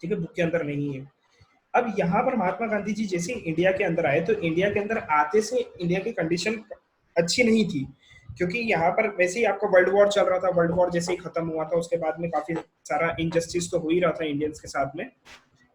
ठीक है, बुक के अंदर नहीं है। अब यहाँ पर महात्मा गांधी जी जैसे इंडिया के अंदर आए, तो इंडिया के अंदर आते से इंडिया की कंडीशन अच्छी नहीं थी, क्योंकि यहाँ पर वैसे ही आपका वर्ल्ड वॉर चल रहा था। वर्ल्ड वॉर जैसे ही खत्म हुआ था उसके बाद में काफी सारा इनजस्टिस तो हो ही रहा था इंडियंस के साथ में।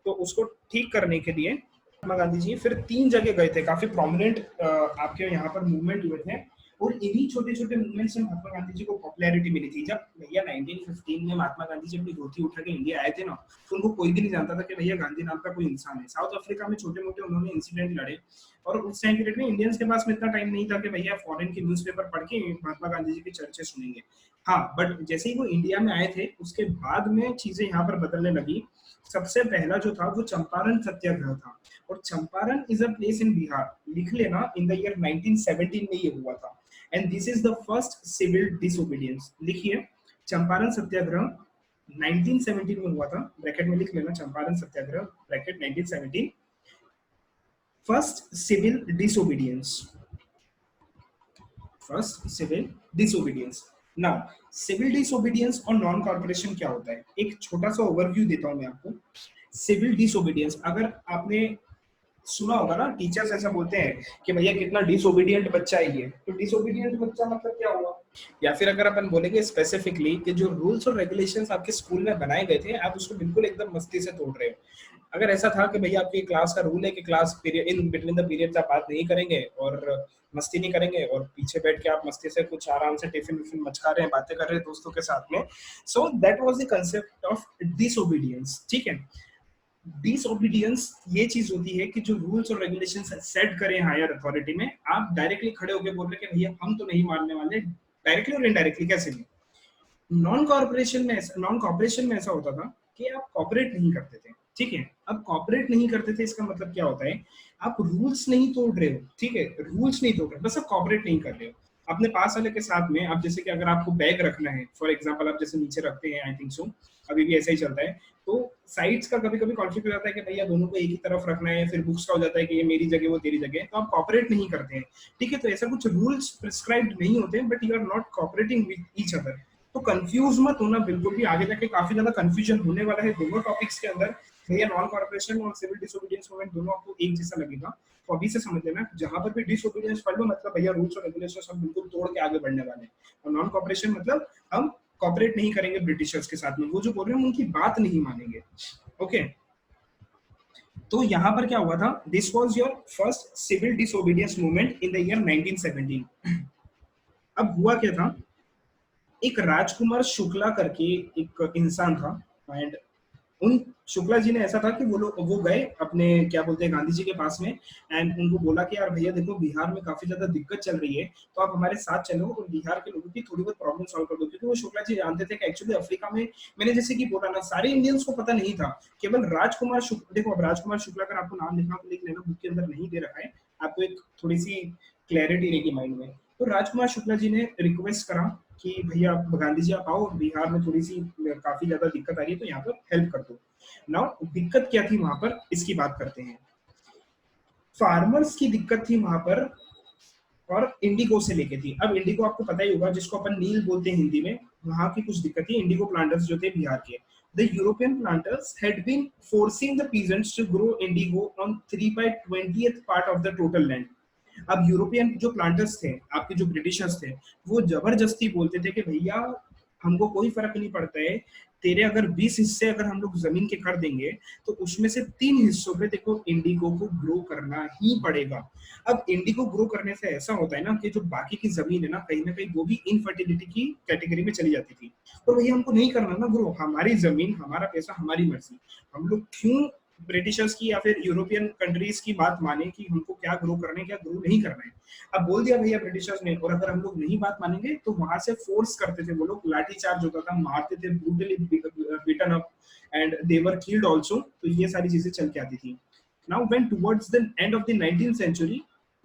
तो उसको ठीक करने के लिए महात्मा गांधी जी फिर 3 जगह गए थे, काफी प्रोमिनेंट आपके यहाँ पर मूवमेंट हुए थे। और इन्हीं छोटे छोटे मूवमेंट से महात्मा गांधी जी को पॉपुलैरिटी मिली थी। जब भैया 1915 में महात्मा गांधी जी अपनी धोती उठा के इंडिया आए थे ना, तो उनको कोई भी नहीं जानता था कि भैया गांधी नाम का कोई इंसान है। साउथ अफ्रीका में छोटे मोटे उन्होंने इंसिडेंट लड़े, और उस टाइम पीरियड में इंडियंस के पास में इतना टाइम नहीं था कि भैया फॉरेन की न्यूज़पेपर पढ़ के महात्मा गांधी जी की चर्चा सुनेंगे। हाँ, बट जैसे ही वो इंडिया में आए थे उसके बाद में चीजें यहाँ पर बदलने लगी। सबसे पहला जो था वो चंपारण सत्याग्रह था, और Champaran is a place in Bihar. लिख लेना, इन द ईयर 1917 में ये हुआ था। And this is the first civil disobedience. लिखिए, चंपारण सत्याग्रह 1917 में हुआ था, ब्रैकेट में लिख लेना, Champaran satyagraha bracket 1917, first civil disobedience, first civil disobedience. Now civil disobedience और नॉन कॉर्पोरेशन क्या होता है, एक छोटा सा ओवरव्यू देता हूं मैं आपको। सिविल डिसोबीडियंस, अगर आपने सुना होगा ना, टीचर्स ऐसा बोलते हैं कि भैया कितना डिसोबीडियंट बच्चा है ये, तो डिसोबीडियंट बच्चा मतलब क्या हुआ। या फिर अगर अपन बोलेंगे स्पेसिफिकली कि जो रूल्स और रेगुलेशंस आपके स्कूल में बनाए गए थे, आप उसको बिल्कुल एकदम मस्ती से तोड़ रहे हो। अगर ऐसा था कि भैया आपकी क्लास का रूल है कि class period in between the periods आप बात नहीं करेंगे और मस्ती नहीं करेंगे, और पीछे बैठ के आप मस्ती से कुछ आराम से टिफिन विफिन मचका रहे हैं, बातें कर रहे हैं दोस्तों के साथ में, so that was the concept of disobedience. ठीक है, डिसओबीडियंस ये चीज होती है कि जो रूल्स और रेगुलेशंस सेट करें हायर अथॉरिटी में, आप डायरेक्टली खड़े होकर बोल रहे हैं कि भैया हम तो नहीं मानने वाले, डायरेक्टली और इनडायरेक्टली कैसे भी। नॉन कॉर्पोरेशन में ऐसा होता था कि आप कॉपरेट नहीं करते थे। ठीक है। अब कॉपरेट नहीं करते थे इसका मतलब क्या होता है, आप रूल्स नहीं तोड़ रहे हो, ठीक है, रूल्स नहीं तोड़ रहे, बस आप कॉपरेट नहीं कर रहे हो अपने पास वाले के साथ में। आप जैसे कि अगर आपको बैग रखना है, फॉर एग्जांपल आप जैसे नीचे रखते हैं, आई थिंक सो अभी भी ऐसा ही चलता है, तो साइड्स का कभी कभी कॉन्फ्लिक्ट हो जाता है कि भैया दोनों को एक ही तरफ रखना है, फिर बुक्स का हो जाता है कि ये मेरी जगह वो तेरी जगह है, तो आप कॉपरेट नहीं करते हैं, ठीक है। तो ऐसा कुछ रूल्स प्रिस्क्राइब्ड नहीं होते, but you are not cooperating with each other. तो कंफ्यूज मत होना बिल्कुल भी, आगे जाके काफी ज्यादा कंफ्यूजन होने वाला है दोनों टॉपिक्स के अंदर। भैया नॉन कॉर्पोरेशन और सिविल डिसोबीडियंस मूवमेंट दोनों आपको एक जैसा लगेगा, तो अभी से समझ लेना, जहां पर भी डिसोबीडियंस पढ़ लो मतलब भैया रूल्स और रेगुलेशंस हम बिल्कुल तोड़ के आगे बढ़ने वाले हैं। और नॉन कॉर्पोरेशन मतलब हम कॉपरेट नहीं करेंगे ब्रिटिशर्स के साथ में, वो जो बोल रहे हैं हम उनकी बात नहीं मानेंगे। ओके, तो यहाँ पर क्या हुआ था, this was your first civil disobedience movement in the year 1917। अब हुआ क्या था, एक राजकुमार शुक्ला करके एक इंसान था, एंड उन शुक्ला जी ने ऐसा था कि वो गए अपने क्या बोलते हैं गांधी जी के पास में, एंड उनको बोला कि यार भैया देखो बिहार में काफी ज्यादा दिक्कत चल रही है, तो आप हमारे साथ चलो और बिहार के लोगों की थोड़ी बहुत प्रॉब्लम सॉल्व कर दो। क्योंकि वो शुक्ला जी जानते थे कि एक्चुअली अफ्रीका में, मैंने जैसे कि बोला ना, सारे इंडियंस को पता नहीं था, केवल राजकुमार शुक्ला। देखो अब राजकुमार शुक्ला का आपको नाम लिखना तो लिख लेना, बुक के अंदर नहीं दे रखा है, आपको एक थोड़ी सी क्लैरिटी रहेगी माइंड में। तो राजकुमार शुक्ला जी ने रिक्वेस्ट करा कि भैया गांधी जी आप आओ, बिहार में थोड़ी सी काफी ज्यादा दिक्कत आ रही है, तो यहाँ पर हेल्प कर दो। नाउ दिक्कत क्या थी वहां पर, इसकी बात करते हैं। फार्मर्स की दिक्कत थी वहां पर, और इंडिगो से लेके थी। अब इंडिगो आपको पता ही होगा, जिसको अपन नील बोलते हैं हिंदी में, वहां की कुछ दिक्कत थी। इंडिगो प्लांटर्स जो थे बिहार के, the European planters had been forcing the peasants to grow indigo on 3/20th part of the total land. अब यूरोपियन जो प्लांटर्स थे, आपके जो ब्रिटिशर्स थे, वो जबरदस्ती बोलते थे कि भैया हमको कोई फर्क नहीं पड़ता है, तेरे अगर 20 हिस्से अगर हम लोग जमीन के कर देंगे, तो उसमें से 3 हिस्सों पे देखो इंडिगो को ग्रो करना ही पड़ेगा। अब इंडिगो ग्रो करने से ऐसा होता है ना कि जो बाकी की जमीन है ना कहीं वो भी इनफर्टिलिटी की कैटेगरी में चली जाती थी। और वही हमको नहीं करना ना ग्रो, हमारी जमीन हमारा पैसा हमारी मर्जी, हम लोग क्यों ब्रिटिशर्स की या फिर यूरोपियन कंट्रीज की बात माने कि हमको क्या ग्रो करना है क्या ग्रो नहीं करना है। अब बोल दिया भैया ब्रिटिशर्स ने, और अगर हम लोग नहीं बात मानेंगे तो वहां से फोर्स करते थे वो लोग, लाठी चार्ज होता था, मारते थे, brutally beaten up, and they were killed also. तो ये सारी चीजें चल के आती थी। Now when towards the end of the 19th century,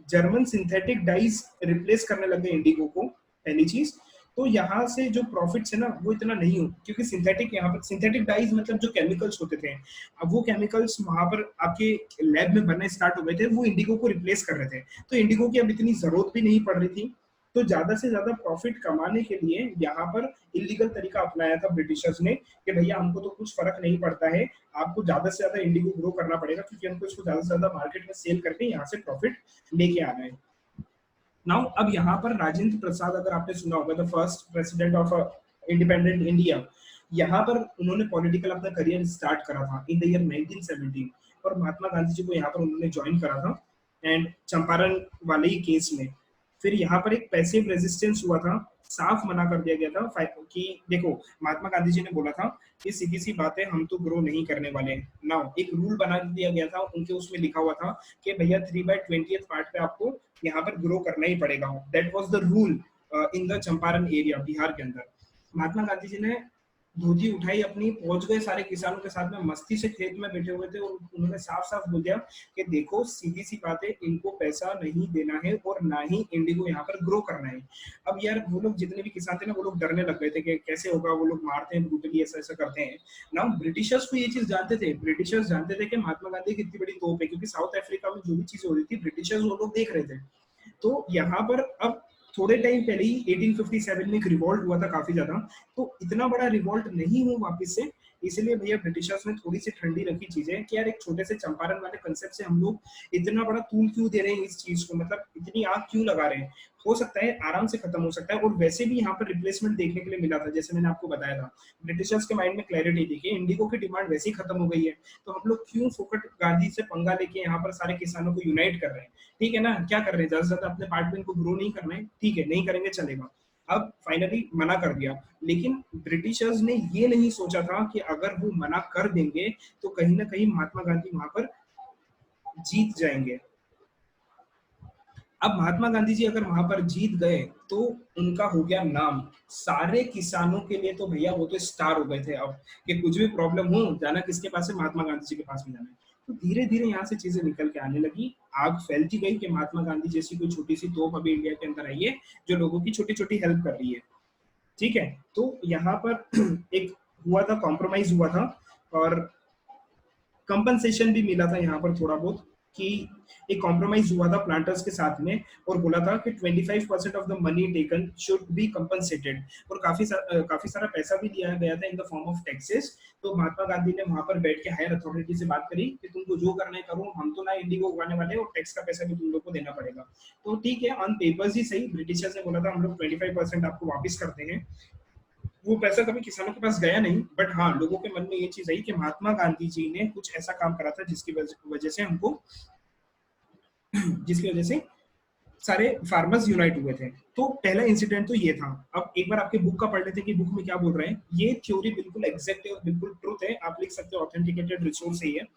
German synthetic dyes replace करने लगे इंडिगो को, पहली चीज। तो यहाँ से जो प्रॉफिट्स है ना वो इतना नहीं हो, क्योंकि सिंथेटिक, यहाँ पर सिंथेटिक डाइज मतलब जो केमिकल्स होते थे, अब वो केमिकल्स वहां पर आपके लैब में बनने स्टार्ट हो गए थे, वो इंडिगो को रिप्लेस कर रहे थे। तो इंडिगो की अब इतनी जरूरत भी नहीं पड़ रही थी। तो ज्यादा से ज्यादा प्रॉफिट कमाने के लिए यहाँ पर इलीगल तरीका अपनाया था ब्रिटिशर्स ने कि भैया हमको तो कुछ फर्क नहीं पड़ता है, आपको ज्यादा से ज्यादा इंडिगो ग्रो करना पड़ेगा, क्योंकि हमको इसको ज्यादा से ज्यादा मार्केट में सेल करके यहाँ से प्रॉफिट लेके आना है। नाउ अब यहाँ पर राजेंद्र प्रसाद, अगर आपने सुना होगा, the first president of independent India, यहाँ पर उन्होंने पॉलिटिकल अपना करियर स्टार्ट करा था इन द ईयर 1917, और महात्मा गांधी जी को यहाँ पर उन्होंने ज्वाइन करा था, एंड चंपारण वाले ही केस में। फिर यहाँ पर एक पैसिव रेजिस्टेंस हुआ था, साफ मना कर दिया गया था कि देखो महात्मा गांधी जी ने बोला था कि सीधी सी बात है, हम तो ग्रो नहीं करने वाले हैं। नाउ एक रूल बना दिया गया था उनके, उसमें लिखा हुआ था कि भैया 3/20th पार्ट पे आपको यहाँ पर ग्रो करना ही पड़ेगा। That was the rule in the Champaran area, Bihar के अंदर। महात्मा गांधी जी ने धोती उठाई अपनी, पहुंच गए सारे किसानों के साथ में, मस्ती से खेत में बैठे हुए थे, और उन्होंने साफ साफ बोल दिया कि देखो सीधी सी बात है, इनको पैसा नहीं देना है और ना ही इंडिगो यहाँ पर ग्रो करना है। अब यार वो लोग जितने भी किसान थे ना, वो लोग डरने लग गए थे कि कैसे होगा, वो लोग मारते हैं ब्रूटली, ऐसा ऐसा करते हैं ना। ब्रिटिशर्स को ये चीज जानते थे, ब्रिटिशर्स जानते थे कि महात्मा गांधी कितनी बड़ी तोप है, क्योंकि साउथ अफ्रीका में जो भी चीजें हो रही थी ब्रिटिशर्स वो लोग देख रहे थे। तो यहाँ पर अब थोड़े टाइम पहले ही 1857 में एक रिवॉल्ट हुआ था काफी ज्यादा, तो इतना बड़ा रिवॉल्ट नहीं हुआ वापस से। इसलिए भैया ब्रिटिशर्स ने थोड़ी सी ठंडी रखी चीजें कि यार एक छोटे से चंपारण वाले कंसेप्ट से हम लोग इतना बड़ा तूल क्यों दे रहे हैं इस चीज को, मतलब इतनी आग क्यों लगा रहे हैं, हो सकता है आराम से खत्म हो सकता है। और वैसे भी यहाँ पर रिप्लेसमेंट देखने के लिए मिला था, जैसे मैंने आपको बताया था, ब्रिटिशर्स के माइंड में क्लैरिटी थी कि इंडिगो की डिमांड वैसे ही खत्म हो गई है, तो हम लोग क्यों फोकट गांधी से पंगा लेके यहाँ पर सारे किसानों को यूनाइट कर रहे हैं। ठीक है ना, क्या कर रहे हैं, ज्यादा से ज्यादा अपने पार्ट में इनको ग्रो नहीं करना है, ठीक है नहीं करेंगे चलेगा। अब फाइनली मना कर दिया, लेकिन ब्रिटिशर्स ने ये नहीं सोचा था कि अगर वो मना कर देंगे तो कहीं ना कहीं महात्मा गांधी वहां पर जीत जाएंगे। अब महात्मा गांधी जी अगर वहां पर जीत गए तो उनका हो गया नाम, सारे किसानों के लिए तो भैया वो तो स्टार हो गए थे अब, कि कुछ भी प्रॉब्लम हो जाना किसके पास है, महात्मा गांधी जी के पास में जाना है। तो धीरे धीरे यहाँ से चीजें निकल के आने लगी, आग फैलती गई कि महात्मा गांधी जैसी कोई छोटी सी तोप अभी इंडिया के अंदर आई है जो लोगों की छोटी छोटी हेल्प कर रही है। ठीक है, तो यहाँ पर एक हुआ था, कॉम्प्रोमाइज हुआ था, और कंपनसेशन भी मिला था यहाँ पर थोड़ा बहुत, कि एक कॉम्प्रोमाइज हुआ था प्लांटर्स के साथ में, और बोला था कि 25% of the money taken should be compensated, और काफी सारा पैसा भी दिया गया था in the form of taxes. तो महात्मा गांधी ने वहां पर बैठ के हायर अथॉरिटी से बात करी कि तुमको जो करना है करो, हम तो ना इंडिगो उगाने वाले और टैक्स का पैसा भी तुम लोग को देना पड़ेगा। तो ठीक है, ऑन पेपर्स ही सही, ब्रिटिशर्स ने बोला था हम लोग 25% आपको वापस करते हैं। वो पैसा कभी किसानों के पास गया नहीं, बट हाँ लोगों के मन में ये चीज आई कि महात्मा गांधी जी ने कुछ ऐसा काम करा था जिसकी वजह से हमको जिसकी वजह से सारे फार्मर्स यूनाइट हुए थे। तो पहला इंसिडेंट तो ये था। अब एक बार आपके बुक का पढ़ लेते हैं कि बुक में क्या बोल रहे हैं। ये थ्योरी बिल्कुल एग्जैक्ट है और बिल्कुल ट्रूथ है, आप लिख सकते हो, ऑथेंटिकेटेड रिसोर्स है ये।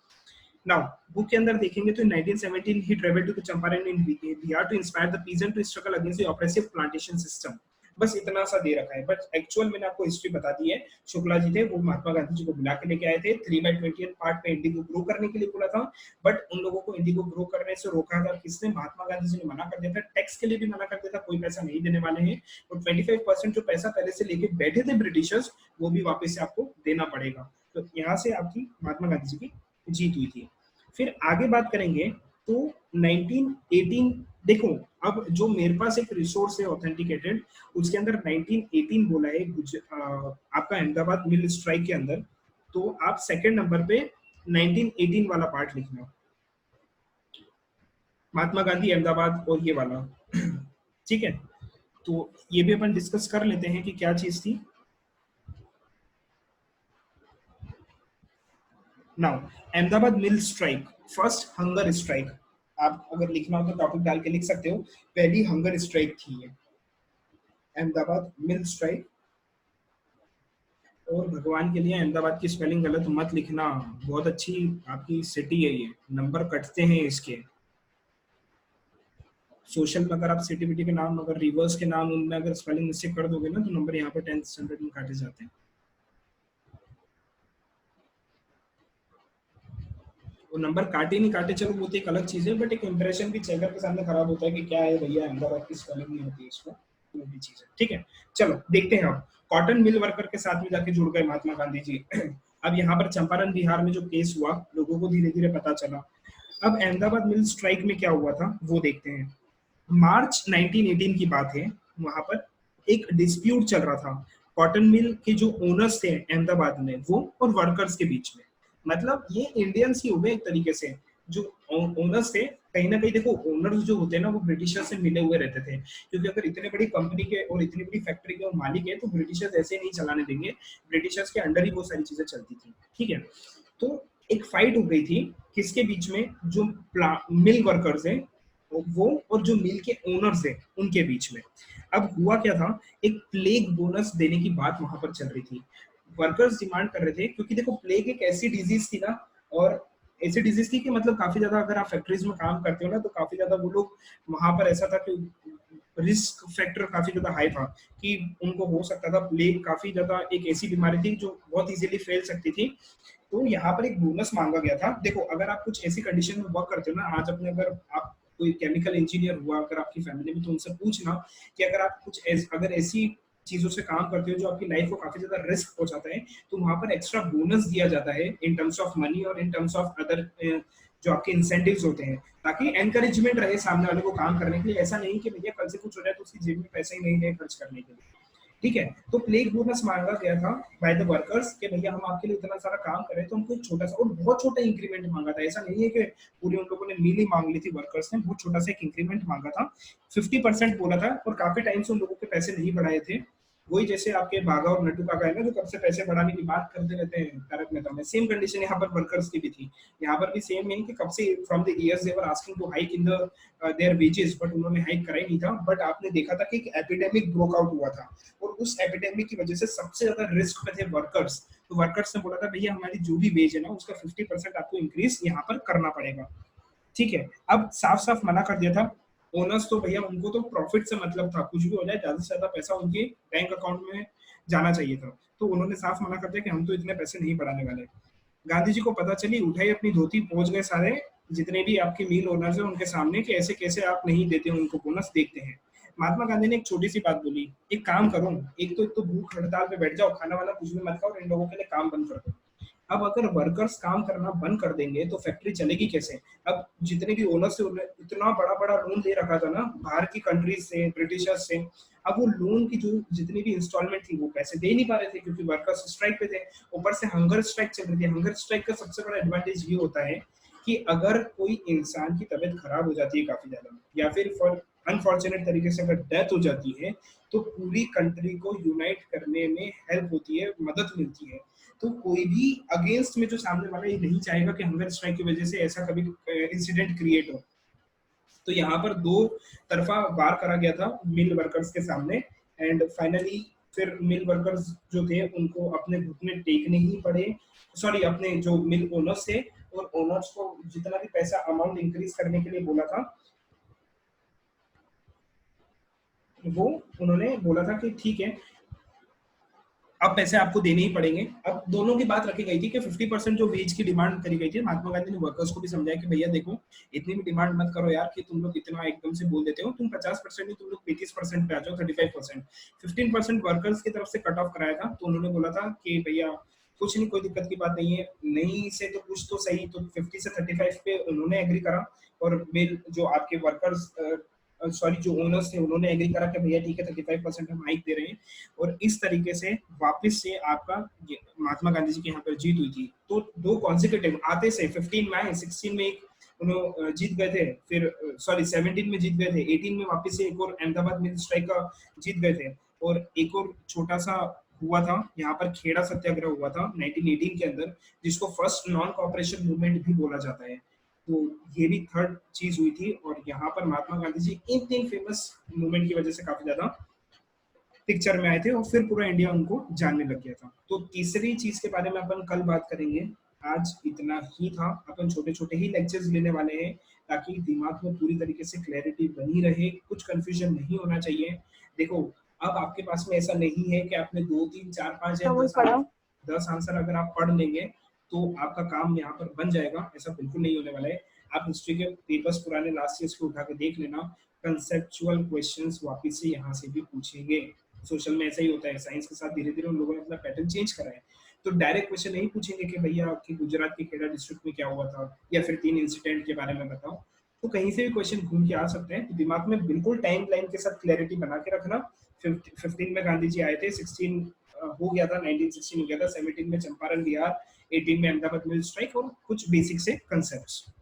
नाउ बुक के अंदर देखेंगे तो 1917 ही travelled to Champaran in Bihar to inspire the peasant to struggle against the oppressive plantation system. बस इतना सा दे रखा है, बट एक्चुअल मैंने आपको हिस्ट्री बता दी है। शुक्ला जी थे, वो महात्मा गांधी जी को बुला के लेके आए थे, 3/20 पार्ट में इंडिगो ग्रो करने के लिए बोला था, बट उन लोगों को इंडिगो ग्रो करने से रोका था किसने, महात्मा गांधी जी ने मना कर दिया था, टैक्स के लिए भी मना कर दिया था, कोई पैसा नहीं देने वाले हैं, और 25% जो पैसा पहले से लेके बैठे थे ब्रिटिशर्स, वो भी वापस से आपको देना पड़ेगा। तो यहाँ से आपकी महात्मा गांधी जी की जीत हुई थी। फिर आगे बात करेंगे तो 1918, देखो अब जो मेरे पास एक रिसोर्स है ऑथेंटिकेटेड, उसके अंदर 1918 बोला है आपका अहमदाबाद मिल स्ट्राइक के अंदर। तो आप सेकंड नंबर पे 1918 वाला पार्ट लिखना, महात्मा गांधी अहमदाबाद और ये वाला। ठीक है, तो ये भी अपन डिस्कस कर लेते हैं कि क्या चीज थी। नाउ अहमदाबाद मिल स्ट्राइक, फर्स्ट हंगर स्ट्राइक, आप अगर लिखना हो तो टॉपिक डाल के लिख सकते हो, पहली हंगर स्ट्राइक थी ये अहमदाबाद मिल स्ट्राइक। और भगवान के लिए अहमदाबाद की स्पेलिंग गलत मत लिखना, बहुत अच्छी आपकी सिटी है ये, नंबर कटते हैं इसके। सोशल में अगर आप सिटी विटी के नाम, अगर रिवर्स के नाम, उनमें अगर स्पेलिंग मिस्टेक कर दोगे ना तो नंबर यहाँ पर 10th स्टैंडर्ड में काटे जाते हैं। वो नंबर काटे नहीं काटे चलो वो तो एक अलग चीज है, बट एक इंप्रेशन भी चेकर के सामने खराब होता है कि क्या है भैया अहमदाबाद की स्पेलिंग नहीं होती इसको, वो भी चीज है। ठीक है, चलो देखते हैं। अब कॉटन मिल वर्कर के साथ में जाके जुड़ गए महात्मा गांधी जी। अब यहाँ पर चंपारण बिहार में जो केस हुआ, लोगों को धीरे धीरे पता चला। अब अहमदाबाद मिल स्ट्राइक में क्या हुआ था वो देखते हैं। मार्च 1918 की बात है, वहां पर एक डिस्प्यूट चल रहा था कॉटन मिल के जो ओनर्स थे अहमदाबाद में, वो और वर्कर्स के बीच में। मतलब ये इंडियंस ही हो गए एक तरीके से, जो ओनर्स थे। कहीं ना कहीं देखो ओनर्स जो होते हैं ना वो ब्रिटिशर्स से मिले हुए रहते थे, क्योंकि अगर इतने बड़ी कंपनी के और इतनी बड़ी फैक्ट्री के मालिक है तो ब्रिटिशर्स ऐसे नहीं चलाने देंगे, ब्रिटिशर्स के अंडर ही वो सारी चीजें चलती थी। ठीक है, तो एक फाइट हो गई थी किसके बीच में, जो मिल वर्कर्स है वो और जो मिल के ओनर्स है उनके बीच में। अब हुआ क्या था, एक प्लेग बोनस देने की बात वहां पर चल रही थी। वर्कर्स डिमांड कर रहे थे, क्योंकि देखो प्लेग एक ऐसी डिजीज थी ना, और ऐसी डिजीज थी कि मतलब काफी ज्यादा अगर आप फैक्ट्रीज में काम करते हो ना तो काफी ज्यादा वो लोग, वहां पर ऐसा था कि रिस्क फैक्टर काफी ज्यादा हाई था कि उनको हो सकता था प्लेग, काफी ज्यादा एक ऐसी बीमारी थी जो बहुत इजीली फैल सकती थी। तो यहाँ पर एक बोनस मांगा गया था। देखो अगर आप कुछ ऐसी कंडीशन में वर्क करते हो ना, आज अपने अगर आप कोई केमिकल इंजीनियर हुआ अगर आपकी फैमिली में, तो उनसे पूछना कि अगर आप अगर ऐसी चीजों से काम करते हो जो आपकी लाइफ को काफी ज्यादा रिस्क पहुंचाता है, तो वहां पर एक्स्ट्रा बोनस दिया जाता है इन टर्म्स ऑफ मनी और इन टर्म्स ऑफ अदर जो आपके इंसेंटिव्स होते हैं, ताकि एनकरेजमेंट रहे सामने वाले को काम करने के लिए। ऐसा नहीं कि भैया कल से कुछ हो जाए तो उसकी जेब में पैसा ही नहीं है खर्च करने के लिए। ठीक है, तो प्लेग बोनस मांगा गया था बाय द वर्कर्स कि भैया हम आपके लिए इतना सारा काम करें, तो हमको एक छोटा सा और बहुत छोटा इंक्रीमेंट मांगा था। ऐसा नहीं है कि पूरी उन लोगों ने मील ही मांग ली थी, वर्कर्स ने बहुत छोटा सा एक इंक्रीमेंट मांगा था, 50% बोला था, और काफी टाइम से उन लोगों के पैसे नहीं बढ़ाए थे। वही जैसे आपके बागा और नट्टू काका है ना, जो कब से पैसे बढ़ाने की बात करते रहते हैं तारक मेहता में, सेम कंडीशन यहाँ पर वर्कर्स की भी थी। यहाँ पर भी सेम है कि कब से from the years they were asking to hike in the their wages, but उन्होंने हाइक करा ही नहीं था। बट आपने देखा था कि एक एपिडेमिक ब्रोक आउट हुआ था, और उस एपिडेमिक की वजह से सबसे ज्यादा रिस्क पे थे वर्कर्स। तो वर्कर्स ने बोला था भैया हमारी जो भी वेज है ना उसका 50% आपको इंक्रीज यहाँ पर करना पड़ेगा। ठीक है, अब साफ साफ मना कर दिया था ओनर्स तो भैया उनको तो प्रॉफिट से मतलब था, कुछ भी हो जाए ज़्यादा से ज़्यादा पैसा उनके बैंक अकाउंट में जाना चाहिए था। तो उन्होंने साफ मना कर दिया कि हम तो इतने पैसे नहीं बढ़ाने वाले। गांधी जी को पता चली, उठाई अपनी धोती, पहुंच गए सारे जितने भी आपके मिल ओनर्स हैं उनके सामने कि ऐसे कैसे आप नहीं देते उनको बोनस, देखते हैं। महात्मा गांधी ने एक छोटी सी बात बोली, एक काम करो, एक तो भूख हड़ताल पे बैठ जाओ, खाना वाना कुछ भी मत खाओ, इन लोगों के लिए काम बंद कर दो। अब अगर वर्कर्स काम करना बंद कर देंगे तो फैक्ट्री चलेगी कैसे? अब जितने भी ओनर्स थे उन्होंने इतना बड़ा बड़ा लोन दे रखा था ना बाहर की कंट्रीज से, ब्रिटिशर्स से। अब वो लोन की जो जितनी भी इंस्टॉलमेंट थी वो पैसे दे नहीं पा रहे थे क्योंकि वर्कर्स स्ट्राइक पे थे। ऊपर से हंगर स्ट्राइक चल रही थी। हंगर स्ट्राइक का सबसे बड़ा एडवांटेज ये होता है कि अगर कोई इंसान की तबीयत खराब हो जाती है काफी ज्यादा, या फिर फॉर अनफॉर्चुनेट तरीके से अगर डेथ हो जाती है, तो पूरी कंट्री को यूनाइट करने में हेल्प होती है, मदद मिलती है। तो कोई भी अगेंस्ट में जो सामने वाला ये नहीं चाहेगा कि हंगर स्ट्राइक की वजह से ऐसा कभी इंसिडेंट क्रिएट हो। तो यहाँ पर दो तरफा वार करा गया था मिल वर्कर्स के सामने। एंड फाइनली फिर मिल वर्कर्स जो थे उनको अपने घुटने टेकने ही पड़े। सॉरी, अपने जो मिल ओनर्स थे, और ओनर्स को जितना भी पैसा अमाउंट इंक्रीज करने के लिए बोला था, वो उन्होंने बोला था कि ठीक है, अब पैसे आपको देने ही पड़ेंगे। अब दोनों की बात रखी गई थी कि 50% जो वेज की डिमांड करी गई थी, महात्मा गांधी ने वर्कर्स को भी समझाया कि भैया देखो, इतनी भी डिमांड मत करो यार कि तुम लोग इतना एकदम से बोल देते हो, तुम 50% नहीं, तुम लोग 35% पे आ जाओ, 35%। 15% वर्कर्स की तरफ से कट ऑफ कराया था। तो उन्होंने बोला था कि भैया कुछ नहीं, कोई दिक्कत की बात नहीं है, नहीं से तो कुछ तो सही। तो 50 से 35 पे उन्होंने एग्री करा, और मिल जो आपके वर्कर्स, सॉरी जो ओनर्स थे, उन्होंने एग्री करा कि भैया ठीक है 35% हम हाइक दे रहे हैं। और इस तरीके से वापस से आपका महात्मा गांधी जी के यहाँ पर जीत हुई थी। तो दो कॉन्सिक्यूटिव आते से 15 में आए, 16 में एक उन्होंने जीत गए थे, फिर सॉरी 17 में जीत गए थे, 18 में वापस से एक और अहमदाबाद में स्ट्राइक का जीत गए थे। और एक और छोटा सा हुआ था यहाँ पर, खेड़ा सत्याग्रह हुआ था 1918 के अंदर, जिसको फर्स्ट नॉन कॉपरेशन मूवमेंट भी बोला जाता है। तो ये भी थर्ड चीज हुई थी। और यहाँ पर महात्मा गांधी जी इन तीन फेमस मूवमेंट की वजह से काफी ज्यादा पिक्चर में आए थे, और फिर पूरा इंडिया उनको जानने लग गया था। तो तीसरी चीज के बारे में अपन कल बात करेंगे। आज इतना ही था। अपन छोटे छोटे ही लेक्चर्स लेने वाले हैं ताकि दिमाग में पूरी तरीके से क्लैरिटी बनी रहे, कुछ कंफ्यूजन नहीं होना चाहिए। देखो, अब आपके पास में ऐसा नहीं है कि आपने 2 3 4 5 या समझ 10 पड़ा। 10 आंसर अगर आप पढ़ लेंगे तो आपका काम यहाँ पर बन जाएगा। ऐसा बिल्कुल नहीं होने वाला है। आप हिस्ट्री के पेपर्स पुराने लास्ट ईयर के उठा के देख लेना, कंसेप्चुअल क्वेश्चंस वापस से यहाँ से भी पूछेंगे। सोशल में ऐसा ही होता है, साइंस के साथ धीरे धीरे उन लोगों ने अपना पैटर्न चेंज करा है। तो डायरेक्ट क्वेश्चन नहीं पूछेंगे कि भैया आपकी गुजरात के खेड़ा डिस्ट्रिक्ट में क्या हुआ था, या फिर 3 इंसिडेंट के बारे में बताओ। तो कहीं से भी क्वेश्चन घूम के आ सकते हैं। तो दिमाग में बिल्कुल टाइम लाइन के साथ क्लैरिटी बना के रखना। 15 में गांधी जी आए थे, 16 हो गया था, 1916 हो गया था, 17 में चंपारण बिहार, 18 में अहमदाबाद मिल स्ट्राइक, और कुछ बेसिक से कंसेप्ट।